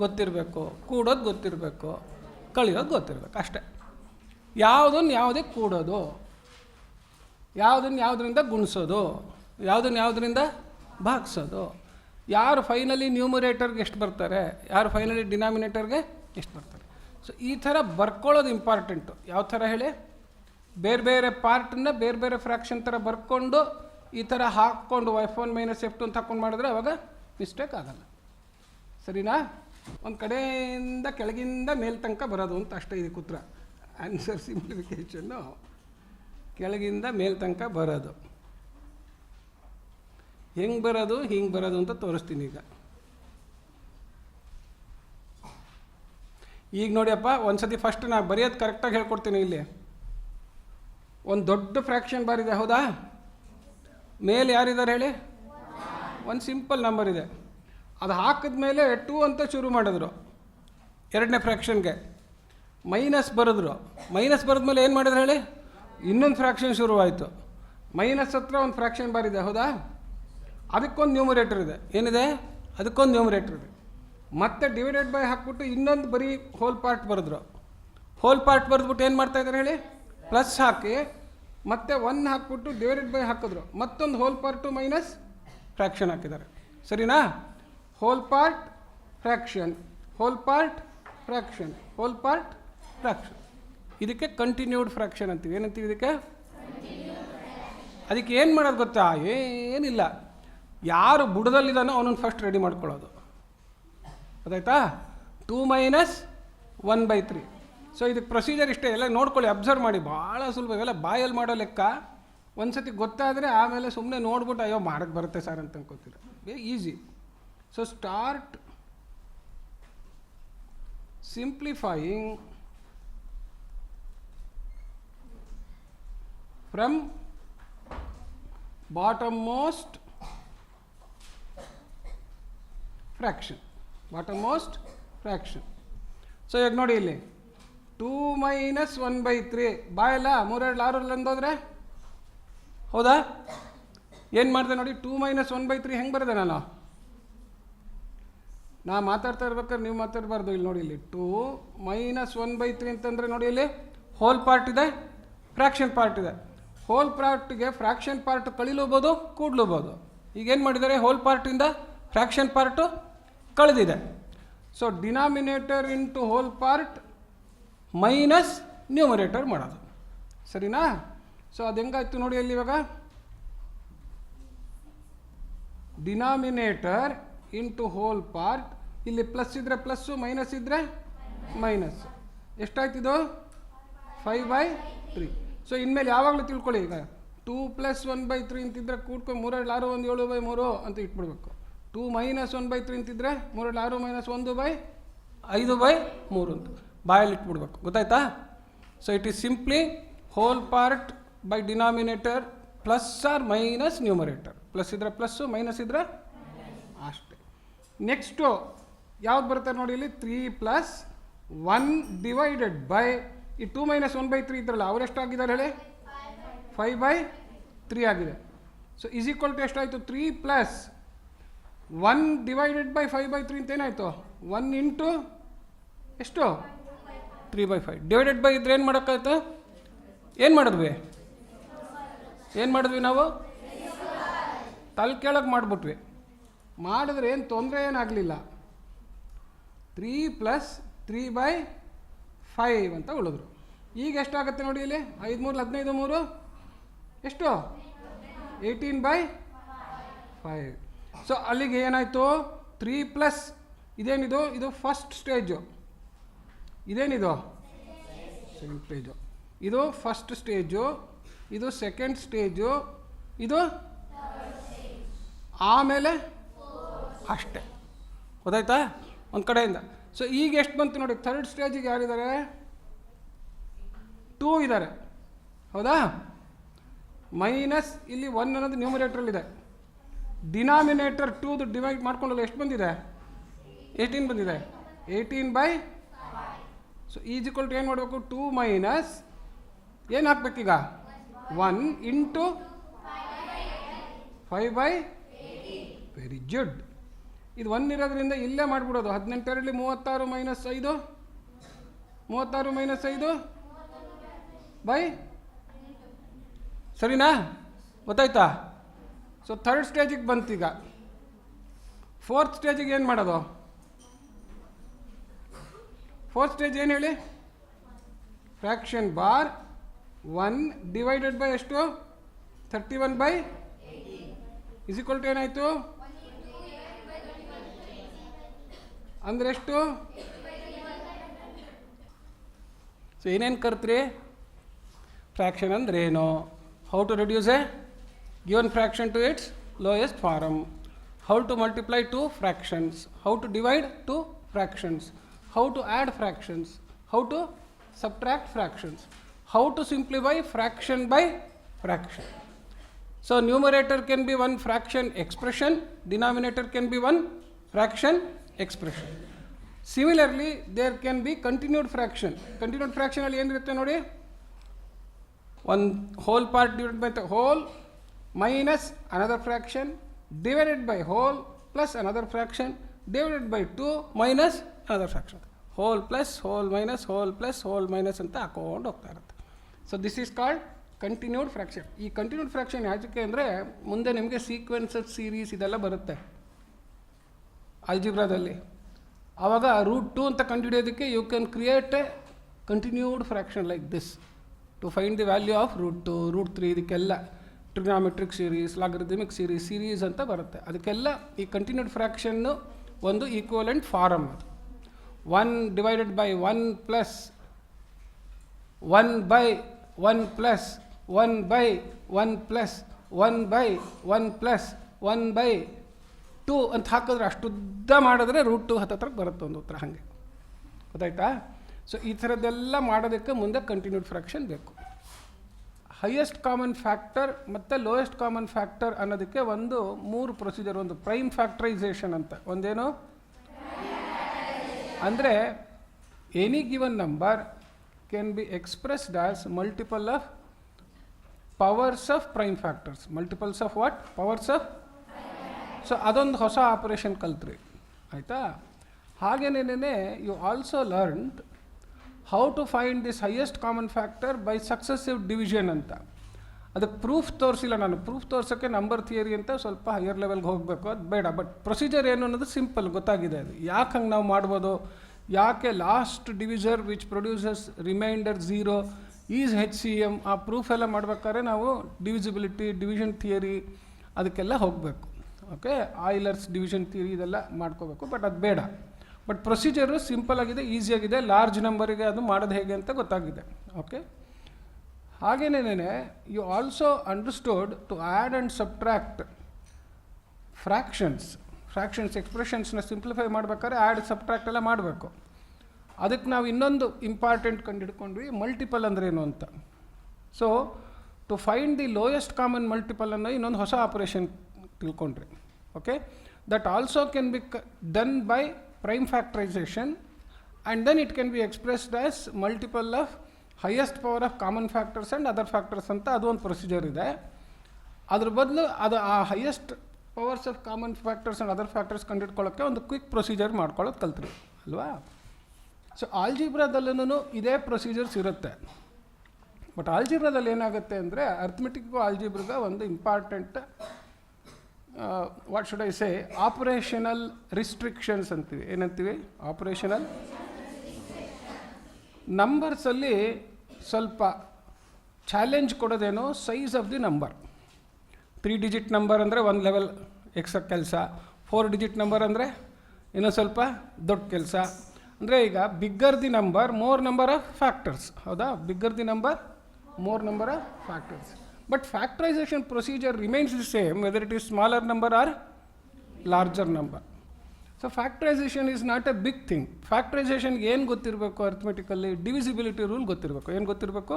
ಗೊತ್ತಿರಬೇಕು, ಕೂಡೋದು ಗೊತ್ತಿರಬೇಕು, ಕಳಿಯೋದು ಗೊತ್ತಿರಬೇಕು, ಅಷ್ಟೇ. ಯಾವುದನ್ನು ಯಾವುದೇ ಕೂಡೋದು, ಯಾವುದನ್ನು ಯಾವುದರಿಂದ ಗುಣಿಸೋದು, ಯಾವುದನ್ನು ಯಾವುದರಿಂದ ಭಾಗಿಸೋದು, ಯಾರು ಫೈನಲಿ ನ್ಯೂಮರೇಟರ್ಗೆ ಎಷ್ಟು ಬರ್ತಾರೆ, ಯಾರು ಫೈನಲಿ ಡಿನಾಮಿನೇಟರ್ಗೆ ಎಷ್ಟು ಬರ್ತಾರೆ. ಸೊ ಈ ಥರ ಬರ್ಕೊಳ್ಳೋದು ಇಂಪಾರ್ಟೆಂಟು. ಯಾವ ಥರ ಹೇಳಿ? ಬೇರೆ ಬೇರೆ ಪಾರ್ಟನ್ನ ಬೇರೆ ಬೇರೆ ಫ್ರ್ಯಾಕ್ಷನ್ ಥರ ಬರ್ಕೊಂಡು ಈ ಥರ ಹಾಕ್ಕೊಂಡು F1 - F2 ಅಂತ ಹಾಕ್ಕೊಂಡು ಮಾಡಿದ್ರೆ ಅವಾಗ ಮಿಸ್ಟೇಕ್ ಆಗಲ್ಲ, ಸರಿನಾ? ಒಂದು ಕಡೆಯಿಂದ ಕೆಳಗಿಂದ ಮೇಲ್ ತನಕ ಬರೋದು ಅಂತ ಅಷ್ಟೇ ಇದಕ್ಕೆ ಉತ್ತರ. ಆನ್ಸರ್ ಸಿಂಪ್ಲಿಫಿಕೇಷನ್ನು ಕೆಳಗಿಂದ ಮೇಲ್ ತನಕ ಬರೋದು. ಹೆಂಗೆ ಬರೋದು, ಹಿಂಗೆ ಬರೋದು ಅಂತ ತೋರಿಸ್ತೀನಿ ಈಗ. ಈಗ ನೋಡಿಯಪ್ಪ, ಒಂದು ಸತಿ ಫಸ್ಟ್ ನಾನು ಬರೆಯೋದು ಕರೆಕ್ಟಾಗಿ ಹೇಳ್ಕೊಡ್ತೀನಿ. ಇಲ್ಲಿ ಒಂದು ದೊಡ್ಡ ಫ್ರ್ಯಾಕ್ಷನ್ ಬಾರ್ ಇದೆ, ಹೌದಾ? ಮೇಲೆ ಯಾರಿದ್ದಾರೆ ಹೇಳಿ? ಒಂದು ಸಿಂಪಲ್ ನಂಬರ್ ಇದೆ. ಅದು ಹಾಕಿದ ಮೇಲೆ 2 ಅಂತ ಶುರು ಮಾಡಿದ್ರು ಎರಡನೇ ಫ್ರ್ಯಾಕ್ಷನ್ಗೆ, ಮೈನಸ್ ಬರೆದ್ರು. ಮೈನಸ್ ಬರೆದ್ಮೇಲೆ ಏನು ಮಾಡಿದ್ರು ಹೇಳಿ? ಇನ್ನೊಂದು ಫ್ರ್ಯಾಕ್ಷನ್ ಶುರುವಾಯಿತು. ಮೈನಸ್ ಹತ್ರ ಒಂದು ಫ್ರ್ಯಾಕ್ಷನ್ ಬಾರ್ ಇದೆ, ಹೌದಾ? ಅದಕ್ಕೊಂದು ನ್ಯೂಮರೇಟರ್ ಇದೆ. ಏನಿದೆ? ಅದಕ್ಕೊಂದು ನ್ಯೂಮರೇಟರ್ ಇದೆ. ಮತ್ತೆ ಡಿವೈಡೆಡ್ ಬೈ ಹಾಕ್ಬಿಟ್ಟು ಇನ್ನೊಂದು ಬರೀ ಹೋಲ್ ಪಾರ್ಟ್ ಬರೆದ್ರು. ಹೋಲ್ ಪಾರ್ಟ್ ಬರೆದ್ಬಿಟ್ಟು ಏನು ಮಾಡ್ತಾ ಇದ್ದಾರೆ ಹೇಳಿ? ಪ್ಲಸ್ ಹಾಕಿ ಮತ್ತೆ 1 ಹಾಕ್ಬಿಟ್ಟು ಡಿವೈಡೆಡ್ ಬೈ ಹಾಕಿದ್ರು. ಮತ್ತೊಂದು ಹೋಲ್ ಪಾರ್ಟು ಮೈನಸ್ ಫ್ರ್ಯಾಕ್ಷನ್ ಹಾಕಿದ್ದಾರೆ, ಸರಿನಾ? Whole part fraction, whole part fraction, whole part fraction. ಇದಕ್ಕೆ ಕಂಟಿನ್ಯೂಡ್ ಫ್ರ್ಯಾಕ್ಷನ್ ಅಂತೀವಿ. ಏನಂತೀವಿ ಇದಕ್ಕೆ? ಅದಕ್ಕೆ ಏನು ಮಾಡೋದು ಗೊತ್ತಾ? ಏನಿಲ್ಲ, ಯಾರು ಬುಡದಲ್ಲಿದ್ದಾನೋ ಅವನನ್ನು ಫಸ್ಟ್ ರೆಡಿ ಮಾಡ್ಕೊಳ್ಳೋದು, ಗೊತ್ತಾಯ್ತಾ? 2 - 1/3. ಸೊ ಇದಕ್ಕೆ ಪ್ರೊಸೀಜರ್ ಇಷ್ಟೇ. ಎಲ್ಲ ನೋಡ್ಕೊಳ್ಳಿ, ಅಬ್ಸರ್ವ್ ಮಾಡಿ, ಭಾಳ ಸುಲಭ. ಇವೆಲ್ಲ ಬಾಯಲ್ಲಿ ಮಾಡೋ ಲೆಕ್ಕ. ಒಂದು ಸತಿ ಗೊತ್ತಾದರೆ ಆಮೇಲೆ ಸುಮ್ಮನೆ ನೋಡ್ಬಿಟ್ಟು ಅಯ್ಯೋ ಮಾಡೋಕ್ಕೆ ಬರುತ್ತೆ ಸರ್ ಅಂತ ಅನ್ಕೋತೀರ. Easy. So start simplifying from bottommost fraction, bottommost fraction. ಸೊ ಈಗ ನೋಡಿ ಇಲ್ಲಿ 2 - 1/3 ಬಾಯಲ್ಲ 3 2 6 ಅಂದೋದ್ರೆ, ಹೌದಾ? ಏನು ಮಾಡಿದೆ ನೋಡಿ? 2 - 1/3 ಹೆಂಗೆ ಬರೆದೆ ನಾನು? ಮಾತಾಡ್ತಾ ಇರ್ಬೇಕಾದ್ರೆ ನೀವು ಮಾತಾಡಬಾರ್ದು. ಇಲ್ಲಿ ನೋಡಿ, ಇಲ್ಲಿ 2 - 1/3 ಅಂತಂದರೆ ನೋಡಿ, ಇಲ್ಲಿ ಹೋಲ್ ಪಾರ್ಟ್ ಇದೆ, ಫ್ರ್ಯಾಕ್ಷನ್ ಪಾರ್ಟ್ ಇದೆ. ಹೋಲ್ ಪಾರ್ಟ್ಗೆ ಫ್ರ್ಯಾಕ್ಷನ್ ಪಾರ್ಟ್ ಕಳಿಲೂಬೋದು, ಕೂಡ್ಲೂಬೋದು. ಈಗೇನು ಮಾಡಿದ್ದಾರೆ? ಹೋಲ್ ಪಾರ್ಟಿಂದ ಫ್ರ್ಯಾಕ್ಷನ್ ಪಾರ್ಟು ಕಳೆದಿದೆ. So denominator into whole part minus numerator ಮಾಡೋದು, ಸರಿನಾ? ಸೊ ಅದು ಹೆಂಗಾಯ್ತು ನೋಡಿ ಅಲ್ಲಿ ಇವಾಗ? ಡಿನಾಮಿನೇಟರ್ ಇಂಟು ಹೋಲ್ ಪಾರ್ಟ್, ಇಲ್ಲಿ ಪ್ಲಸ್ ಇದ್ದರೆ ಪ್ಲಸ್ಸು, ಮೈನಸ್ ಇದ್ದರೆ ಮೈನಸ್. ಎಷ್ಟಾಯ್ತಿದು? 5/3. ಸೊ ಇನ್ಮೇಲೆ ಯಾವಾಗಲೂ ತಿಳ್ಕೊಳ್ಳಿ, ಈಗ 2 + 1/3 ಅಂತಿದ್ರೆ ಕೂಡ್ಕೊಂಡು 3 2 6 1 7/3 ಅಂತ ಇಟ್ಬಿಡ್ಬೇಕು. 2 - 1/3 ಅಂತಿದ್ರೆ 3 2 6 1/5/3 ಅಂತ ಬಾಯಲ್ಲಿ ಇಟ್ಬಿಡ್ಬೇಕು, ಗೊತ್ತಾಯ್ತಾ? So it is simply whole part by denominator plus or minus numerator. Plus ಇದ್ದರೆ ಪ್ಲಸ್ಸು, ಮೈನಸ್ ಇದ್ದರೆ ಅಷ್ಟೇ. ನೆಕ್ಸ್ಟು ಯಾವ್ದು ಬರುತ್ತೆ ನೋಡಿ, ಇಲ್ಲಿ 3 + 1 ಡಿವೈಡೆಡ್ ಬೈ ಈ 2 - 1/3 ಇದ್ರಲ್ಲ, ಅವರೆಷ್ಟಾಗಿದ್ದಾರೆ ಹೇಳಿ? 5/3 ಆಗಿದೆ. ಸೊ ಈಸ್ ಈಕ್ವಲ್ ಟು ಎಷ್ಟಾಯಿತು? 3 + 1 ಡಿವೈಡೆಡ್ ಬೈ 5/3 ಅಂತ ಏನಾಯಿತು? 1 ಇಂಟು ಎಷ್ಟು? 3/5. ಡಿವೈಡೆಡ್ ಬೈ ಇದ್ರೆ ಏನು ಮಾಡೋಕ್ಕಾಯ್ತು? ಏನು ಮಾಡಿದ್ವಿ? ನಾವು ತಲೆ ಕೆಳಗೆ ಮಾಡಿಬಿಟ್ವಿ. ಮಾಡಿದ್ರೆ ಏನು ತೊಂದರೆ ಏನಾಗಲಿಲ್ಲ. 3 + 3/5 ಅಂತ ಉಳಿದ್ರು. ಈಗ ಎಷ್ಟಾಗುತ್ತೆ ನೋಡಿ, ಇಲ್ಲಿ 5 3 15 3 ಎಷ್ಟು? 18/5. ಸೊ ಅಲ್ಲಿಗೆ ಏನಾಯಿತು? 3 + ಇದೇನಿದು? ಇದು ಫಸ್ಟ್ ಸ್ಟೇಜು. ಇದೇನಿದು? Second stage. ಇದು ಫಸ್ಟ್ ಸ್ಟೇಜು, ಇದು ಸೆಕೆಂಡ್ ಸ್ಟೇಜು, ಇದು ಆಮೇಲೆ ಅಷ್ಟೇ, ಗೊತ್ತಾಯ್ತಾ? ಒಂದು ಕಡೆಯಿಂದ. ಸೊ ಈಗ ಎಷ್ಟು ಬಂತು ನೋಡಿ, ಥರ್ಡ್ ಸ್ಟೇಜಿಗೆ ಯಾರಿದ್ದಾರೆ? 2 ಇದ್ದಾರೆ, ಹೌದಾ? ಮೈನಸ್ ಇಲ್ಲಿ 1 ಅನ್ನೋದು ನ್ಯೂಮರೇಟ್ರಲ್ಲಿದೆ, ಡಿನಾಮಿನೇಟರ್ 2 ಡಿವೈಡ್ ಮಾಡ್ಕೊಂಡಲ್ಲ ಎಷ್ಟು ಬಂದಿದೆ? 18 ಬಂದಿದೆ. 18/5. ಸೊ ಈಜಿಕ್ವಲ್ ಟು ಏನು ಮಾಡಬೇಕು? 2 ಮೈನಸ್ ಏನು ಹಾಕ್ಬೇಕೀಗ? 1 ಇಂಟು 5/18. Very good. ಇದು 1 ಇರೋದ್ರಿಂದ ಇಲ್ಲೇ ಮಾಡಿಬಿಡೋದು. 18 36 ಮೈನಸ್ 5, 36 ಮೈನಸ್ 5 ಬೈ, ಸರಿನಾ? ಗೊತ್ತಾಯ್ತಾ? ಸೊ ಥರ್ಡ್ ಸ್ಟೇಜಿಗೆ ಬಂತೀಗ. ಫೋರ್ತ್ ಸ್ಟೇಜಿಗೆ ಏನು ಮಾಡೋದು? ಫೋರ್ತ್ ಸ್ಟೇಜ್ ಏನು ಹೇಳಿ? ಫ್ರ್ಯಾಕ್ಷನ್ ಬಾರ್ 1 ಡಿವೈಡೆಡ್ ಬೈ ಎಷ್ಟು? 31/18 ಇಸ್ ಈಕ್ವಲ್ ಟು ಏನಾಯಿತು? ಅಂದರೆ ಎಷ್ಟು? ಸೊ ಏನೇನು ಕರ್ತ್ರಿ? ಫ್ರ್ಯಾಕ್ಷನ್ ಅಂದ್ರೇನು? How to reduce a given fraction to its lowest form, how to multiply 2 fractions, how to divide 2 fractions, how to add fractions, how to subtract fractions, how to simplify fraction by fraction. So numerator can be one fraction expression, denominator can be one fraction expression. Similarly, there can be continued fraction. Continued fraction ಅಲ್ಲಿ ಏನಿರುತ್ತೆ ನೋಡಿ? one whole part divided by the whole minus another fraction divided by whole plus another fraction divided by 2 minus another fraction. Whole plus whole minus whole plus whole minus ಅಂತ ಹಾಕೊಂಡು ಹೋಗ್ತಾ ಇರುತ್ತೆ. So this is called continued fraction. ಈ continued fraction ಯಾಕೆ ಅಂದರೆ ಮುಂದೆ ನಿಮಗೆ sequences series ಇದೆಲ್ಲ ಬರುತ್ತೆ ಆಲ್ಜಿಬ್ರಾದಲ್ಲಿ. ಆವಾಗ √2 ಅಂತ ಕಂಡುಹಿಡಿಯೋದಕ್ಕೆ you can create a continued fraction like this to find the value of √2, √3. ಇದಕ್ಕೆಲ್ಲ ಟ್ರಿಗ್ನಾಮೆಟ್ರಿಕ್ ಸೀರೀಸ್, ಲಾಗರಿಥಮಿಕ್ ಸೀರೀಸ್ ಅಂತ ಬರುತ್ತೆ. ಅದಕ್ಕೆಲ್ಲ ಈ ಕಂಟಿನ್ಯೂಡ್ ಫ್ರ್ಯಾಕ್ಷನ್ನು ಒಂದು ಈಕ್ವಲೆಂಟ್ ಫಾರಮ್. ಅದು 1 divided by 1 plus 1 by 1 plus 1 by 1 plus 1 by 1 plus 1 by 2 ಅಂತ ಹಾಕಿದ್ರೆ ಅಷ್ಟುದ್ದ ಮಾಡಿದ್ರೆ √2 ಹತ್ತತ್ರಕ್ಕೆ ಬರುತ್ತೆ ಒಂದು ಉತ್ತರ. ಹಾಗೆ ಗೊತ್ತಾಯ್ತಾ? ಸೊ ಈ ಥರದ್ದೆಲ್ಲ ಮಾಡೋದಕ್ಕೆ ಮುಂದೆ ಕಂಟಿನ್ಯೂಡ್ ಫ್ರ್ಯಾಕ್ಷನ್ ಬೇಕು. ಹೈಯೆಸ್ಟ್ ಕಾಮನ್ ಫ್ಯಾಕ್ಟರ್ ಮತ್ತು ಲೋಯೆಸ್ಟ್ ಕಾಮನ್ ಫ್ಯಾಕ್ಟರ್ ಅನ್ನೋದಕ್ಕೆ ಒಂದು 3 ಪ್ರೊಸೀಜರ್. ಒಂದು ಪ್ರೈಮ್ ಫ್ಯಾಕ್ಟರೈಸೇಷನ್ ಅಂತ ಒಂದೇನು ಅಂದರೆ any given number can be expressed as multiple of powers of prime factors. Multiples of what? Powers of. So ಅದೊಂದು ಹೊಸ ಆಪರೇಷನ್ ಕಲ್ತ್ರಿ, ಆಯಿತಾ? ಹಾಗೇನೇನೆ you also learned how to find this highest common factor by successive division ಅಂತ. ಅದಕ್ಕೆ proof ತೋರಿಸಿಲ್ಲ ನಾನು. Proof ತೋರ್ಸೋಕ್ಕೆ number theory ಅಂತ ಸ್ವಲ್ಪ ಹೈಯರ್ ಲೆವೆಲ್ಗೆ ಹೋಗಬೇಕು, ಅದು ಬೇಡ. ಬಟ್ ಪ್ರೊಸೀಜರ್ ಏನು ಅನ್ನೋದು ಸಿಂಪಲ್ ಗೊತ್ತಾಗಿದೆ. ಅದು ಯಾಕೆ ಹಂಗೆ ನಾವು ಮಾಡ್ಬೋದು, ಯಾಕೆ last divisor which produces reminder 0 is HCM, ಆ ಪ್ರೂಫ್ ಎಲ್ಲ ಮಾಡ್ಬೇಕಾದ್ರೆ ನಾವು ಡಿವಿಸಿಬಿಲಿಟಿ, ಡಿವಿಷನ್ ಥಿಯರಿ ಅದಕ್ಕೆಲ್ಲ ಹೋಗಬೇಕು. ಓಕೆ, ಆಯ್ಲರ್ಸ್ ಡಿವಿಷನ್ ಥಿಯರಿ ಇದೆಲ್ಲ ಮಾಡ್ಕೋಬೇಕು. ಬಟ್ ಅದು ಬೇಡ. ಬಟ್ ಪ್ರೊಸೀಜರು ಸಿಂಪಲ್ ಆಗಿದೆ, ಈಸಿಯಾಗಿದೆ. ಲಾರ್ಜ್ ನಂಬರಿಗೆ ಅದು ಮಾಡೋದು ಹೇಗೆ ಅಂತ ಗೊತ್ತಾಗಿದೆ. ಓಕೆ, ಹಾಗೇನೇನೆ you also understood to add and subtract fractions ಎಕ್ಸ್ಪ್ರೆಷನ್ಸ್ನ ಸಿಂಪ್ಲಿಫೈ ಮಾಡ್ಬೇಕಾದ್ರೆ ಆ್ಯಡ್ ಸಬ್ಟ್ರ್ಯಾಕ್ಟ್ ಎಲ್ಲ ಮಾಡಬೇಕು. ಅದಕ್ಕೆ ನಾವು ಇನ್ನೊಂದು ಇಂಪಾರ್ಟೆಂಟ್ ಕಂಡುಹಿಡ್ಕೊಂಡ್ವಿ, ಮಲ್ಟಿಪಲ್ ಅಂದ್ರೇನು ಅಂತ. So to find the lowest common multiple ಅನ್ನೋ ಇನ್ನೊಂದು ಹೊಸ ಆಪರೇಷನ್ ತಿಳ್ಕೊಂಡ್ರಿ. Okay, that also can be done by prime factorization, and then it can be expressed as multiple of highest power of common factors and other factors ಅಂತ ಅದು ಒಂದು procedure ಇದೆ. ಅದ್ರ ಬದಲು ಅದು ಆ highest powers of common factors and other factors ಕಂಡುಹಿಡ್ಕೊಳ್ಳೋಕ್ಕೆ ಒಂದು ಕ್ವಿಕ್ ಪ್ರೊಸೀಜರ್ ಮಾಡ್ಕೊಳ್ಳೋದು ಕಲ್ತ್ರಿ ಅಲ್ವಾ? ಸೊ ಆಲ್ಜಿಬ್ರಾದಲ್ಲೂ ಇದೇ ಪ್ರೊಸೀಜರ್ಸ್ ಇರುತ್ತೆ. ಬಟ್ ಆಲ್ಜಿಬ್ರಾದಲ್ಲಿ ಏನಾಗುತ್ತೆ ಅಂದರೆ ಅರ್ಥಮೆಟಿಕ್ಗೂ ಆಲ್ಜಿಬ್ರಾಗ ಒಂದು important what should I say operational restrictions ಅಂತೀವಿ. ಏನಂತೀವಿ? ಆಪರೇಷನಲ್. ನಂಬರ್ಸಲ್ಲಿ ಸ್ವಲ್ಪ ಚಾಲೆಂಜ್ ಕೊಡೋದೇನೋ size of the number. 3 digit number ಅಂದರೆ ಒಂದು ಲೆವೆಲ್ ಎಕ್ಸ್ಟ್ರಾ ಕೆಲಸ, 4 ಡಿಜಿಟ್ ನಂಬರ್ ಅಂದರೆ ಇನ್ನೂ ಸ್ವಲ್ಪ ದೊಡ್ಡ ಕೆಲಸ. ಅಂದರೆ ಈಗ bigger the number more number of factors, ಹೌದಾ? Bigger the number more number of factors. But factorization procedure remains the same whether it is smaller number or larger number. So factorization is not a big thing. ಫ್ಯಾಕ್ಟ್ರೈಸೇಷನ್ಗೆ ಏನು ಗೊತ್ತಿರಬೇಕು ಅರ್ಥಮೆಟಿಕಲ್ಲಿ? Divisibility rule ಗೊತ್ತಿರಬೇಕು. ಏನು ಗೊತ್ತಿರಬೇಕು?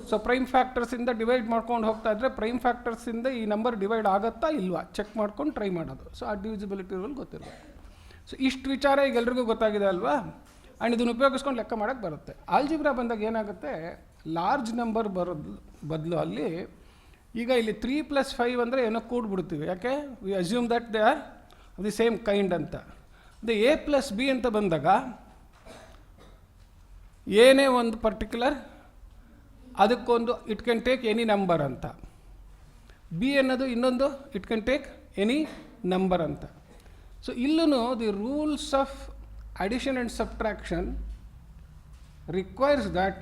So prime ಫ್ಯಾಕ್ಟರ್ಸಿಂದ divide ಮಾಡ್ಕೊಂಡು ಹೋಗ್ತಾ ಇದ್ದರೆ prime ಫ್ಯಾಕ್ಟರ್ಸಿಂದ ಈ ನಂಬರ್ ಡಿವೈಡ್ ಆಗುತ್ತಾ ಇಲ್ವಾ ಚೆಕ್ ಮಾಡ್ಕೊಂಡು ಟ್ರೈ ಮಾಡೋದು. ಸೊ ಆ ಡಿವಿಸಿಬಿಲಿಟಿ ರೂಲ್ ಗೊತ್ತಿರಬೇಕು. ಸೊ ಇಷ್ಟು ವಿಚಾರ ಈಗ ಎಲ್ರಿಗೂ ಗೊತ್ತಾಗಿದೆ ಅಲ್ವಾ? ಆ್ಯಂಡ್ ಇದನ್ನು ಉಪಯೋಗಿಸ್ಕೊಂಡು ಲೆಕ್ಕ ಮಾಡೋಕ್ಕೆ ಬರುತ್ತೆ. ಆಲ್ಜಿಬ್ರಾ ಬಂದಾಗ ಏನಾಗುತ್ತೆ, ಲಾರ್ಜ್ ನಂಬರ್ ಬರೋದು ಬದಲು ಅಲ್ಲಿ ಈಗ ಇಲ್ಲಿ 3 + 5 ಅಂದರೆ ಏನೋ ಕೂಡ್ಬಿಡ್ತೀವಿ. ಯಾಕೆ? We assume that they are the same kind ಅಂತ. ಅದೇ A + B ಅಂತ ಬಂದಾಗ ಏನೇ ಒಂದು ಪರ್ಟಿಕ್ಯುಲರ್ ಅದಕ್ಕೊಂದು it can take any number ಅಂತ, ಬಿ ಅನ್ನೋದು ಇನ್ನೊಂದು it can take any number ಅಂತ. ಸೊ ಇಲ್ಲೂ the rules of addition and subtraction requires that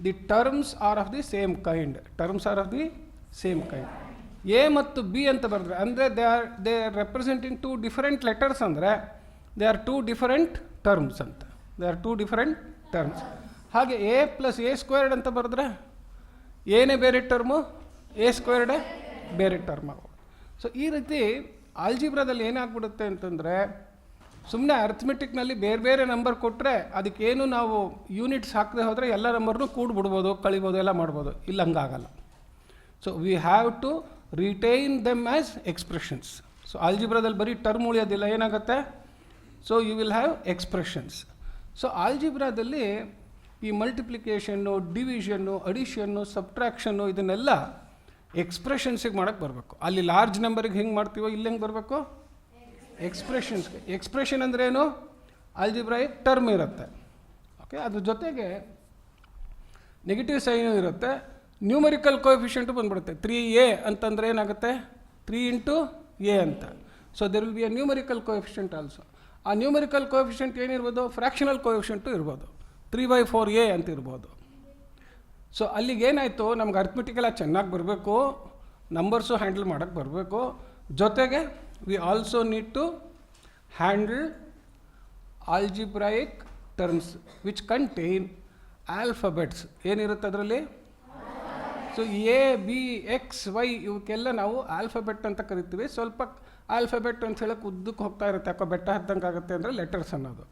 the terms are of the same kind. Terms are of the same kind. A ಮತ್ತು B ಅಂತ ಬರೆದ್ರೆ ಅಂದರೆ they are representing 2 different letters ಅಂದರೆ they are 2 different terms ಅಂತ. They are 2 different terms. ಹಾಗೆ A + A² ಅಂತ ಬರೆದ್ರೆ ಏನೇ ಬೇರೆ ಟರ್ಮು, A² ಬೇರೆ ಟರ್ಮ್ ಆಗೋದು. ಸೊ ಈ ರೀತಿ ಆಲ್ಜಿಬ್ರಾದಲ್ಲಿ ಏನಾಗ್ಬಿಡುತ್ತೆ ಅಂತಂದರೆ, ಸುಮ್ಮನೆ ಅರ್ಥಮೆಟಿಕ್ನಲ್ಲಿ ಬೇರೆ ಬೇರೆ ನಂಬರ್ ಕೊಟ್ಟರೆ ಅದಕ್ಕೇನು ನಾವು ಯೂನಿಟ್ಸ್ ಹಾಕದೆ ಹೋದರೆ ಎಲ್ಲ ನಂಬರ್ನೂ ಕೂಡ್ಬಿಡ್ಬೋದು, ಕಳಿಬೋದು, ಎಲ್ಲ ಮಾಡ್ಬೋದು. ಇಲ್ಲ, ಹಂಗಾಗಲ್ಲ. So we have to retain them as expressions. So ಆಲ್ಜಿಬ್ರಾದಲ್ಲಿ ಬರೀ ಟರ್ಮ್ ಉಳಿಯೋದಿಲ್ಲ, ಏನಾಗುತ್ತೆ? So you will have expressions. So ಆಲ್ಜಿಬ್ರಾದಲ್ಲಿ ಈ ಮಲ್ಟಿಪ್ಲಿಕೇಷನ್ನು, ಡಿವಿಷನ್ನು, ಅಡಿಷನ್ನು, ಸಬ್ಟ್ರಾಕ್ಷನ್ನು ಇದನ್ನೆಲ್ಲ ಎಕ್ಸ್ಪ್ರೆಷನ್ಸಿಗೆ ಮಾಡೋಕ್ಕೆ ಬರಬೇಕು. ಅಲ್ಲಿ ಲಾರ್ಜ್ ನಂಬರಿಗೆ ಹೆಂಗೆ ಮಾಡ್ತೀವೋ ಇಲ್ಲಿ ಹೆಂಗೆ ಬರಬೇಕು? ಎಕ್ಸ್ಪ್ರೆಷನ್ಸ್ಗೆ. ಎಕ್ಸ್ಪ್ರೆಷನ್ ಅಂದ್ರೇನು? ಆಲ್ಜಿಬ್ರಾಯಿಕ್ ಟರ್ಮ್ ಇರುತ್ತೆ. ಓಕೆ, ಅದ್ರ ಜೊತೆಗೆ ನೆಗೆಟಿವ್ ಸೈನು ಇರುತ್ತೆ, ನ್ಯೂಮರಿಕಲ್ ಕೋಎಫಿಷಿಯಂಟು ಬಂದ್ಬಿಡುತ್ತೆ. 3a ಅಂತಂದರೆ ಏನಾಗುತ್ತೆ? 3 × a ಅಂತ. So there will be A numerical coefficient also. ಆ ನ್ಯೂಮರಿಕಲ್ ಕೋಎಫಿಷಿಯಂಟ್ ಏನಿರ್ಬೋದು? ಫ್ರ್ಯಾಕ್ಷನಲ್ ಕೋಎಫಿಷಿಯಂಟು ಇರ್ಬೋದು. 3/4a ಅಂತ ಇರ್ಬೋದು. ಸೊ ಅಲ್ಲಿಗೇನಾಯಿತು, ನಮ್ಗೆ ಅರ್ಥಮೆಟಿಕೆಲ್ಲ ಚೆನ್ನಾಗಿ ಬರಬೇಕು, ನಂಬರ್ಸು ಹ್ಯಾಂಡಲ್ ಮಾಡೋಕ್ಕೆ ಬರಬೇಕು. ಜೊತೆಗೆ we also need to handle algebraic terms which contain alphabets. ಏನಿರುತ್ತೆ ಅದರಲ್ಲಿ? So A, B, X, Y ಇವಕ್ಕೆಲ್ಲ ನಾವು ಆಲ್ಫಬೆಟ್ ಅಂತ ಕರಿತೀವಿ. ಸ್ವಲ್ಪ ಆಲ್ಫಬೆಟ್ ಅಂತ ಹೇಳಕ್ಕೆ ಉದ್ದಕ್ಕೆ ಹೋಗ್ತಾ ಇರುತ್ತೆ, ಯಾಕೋ ಬೆಟ್ಟ ಹತ್ತಂಗೆ ಆಗುತ್ತೆ ಅಂದರೆ ಲೆಟರ್ಸ್ ಅನ್ನೋದು.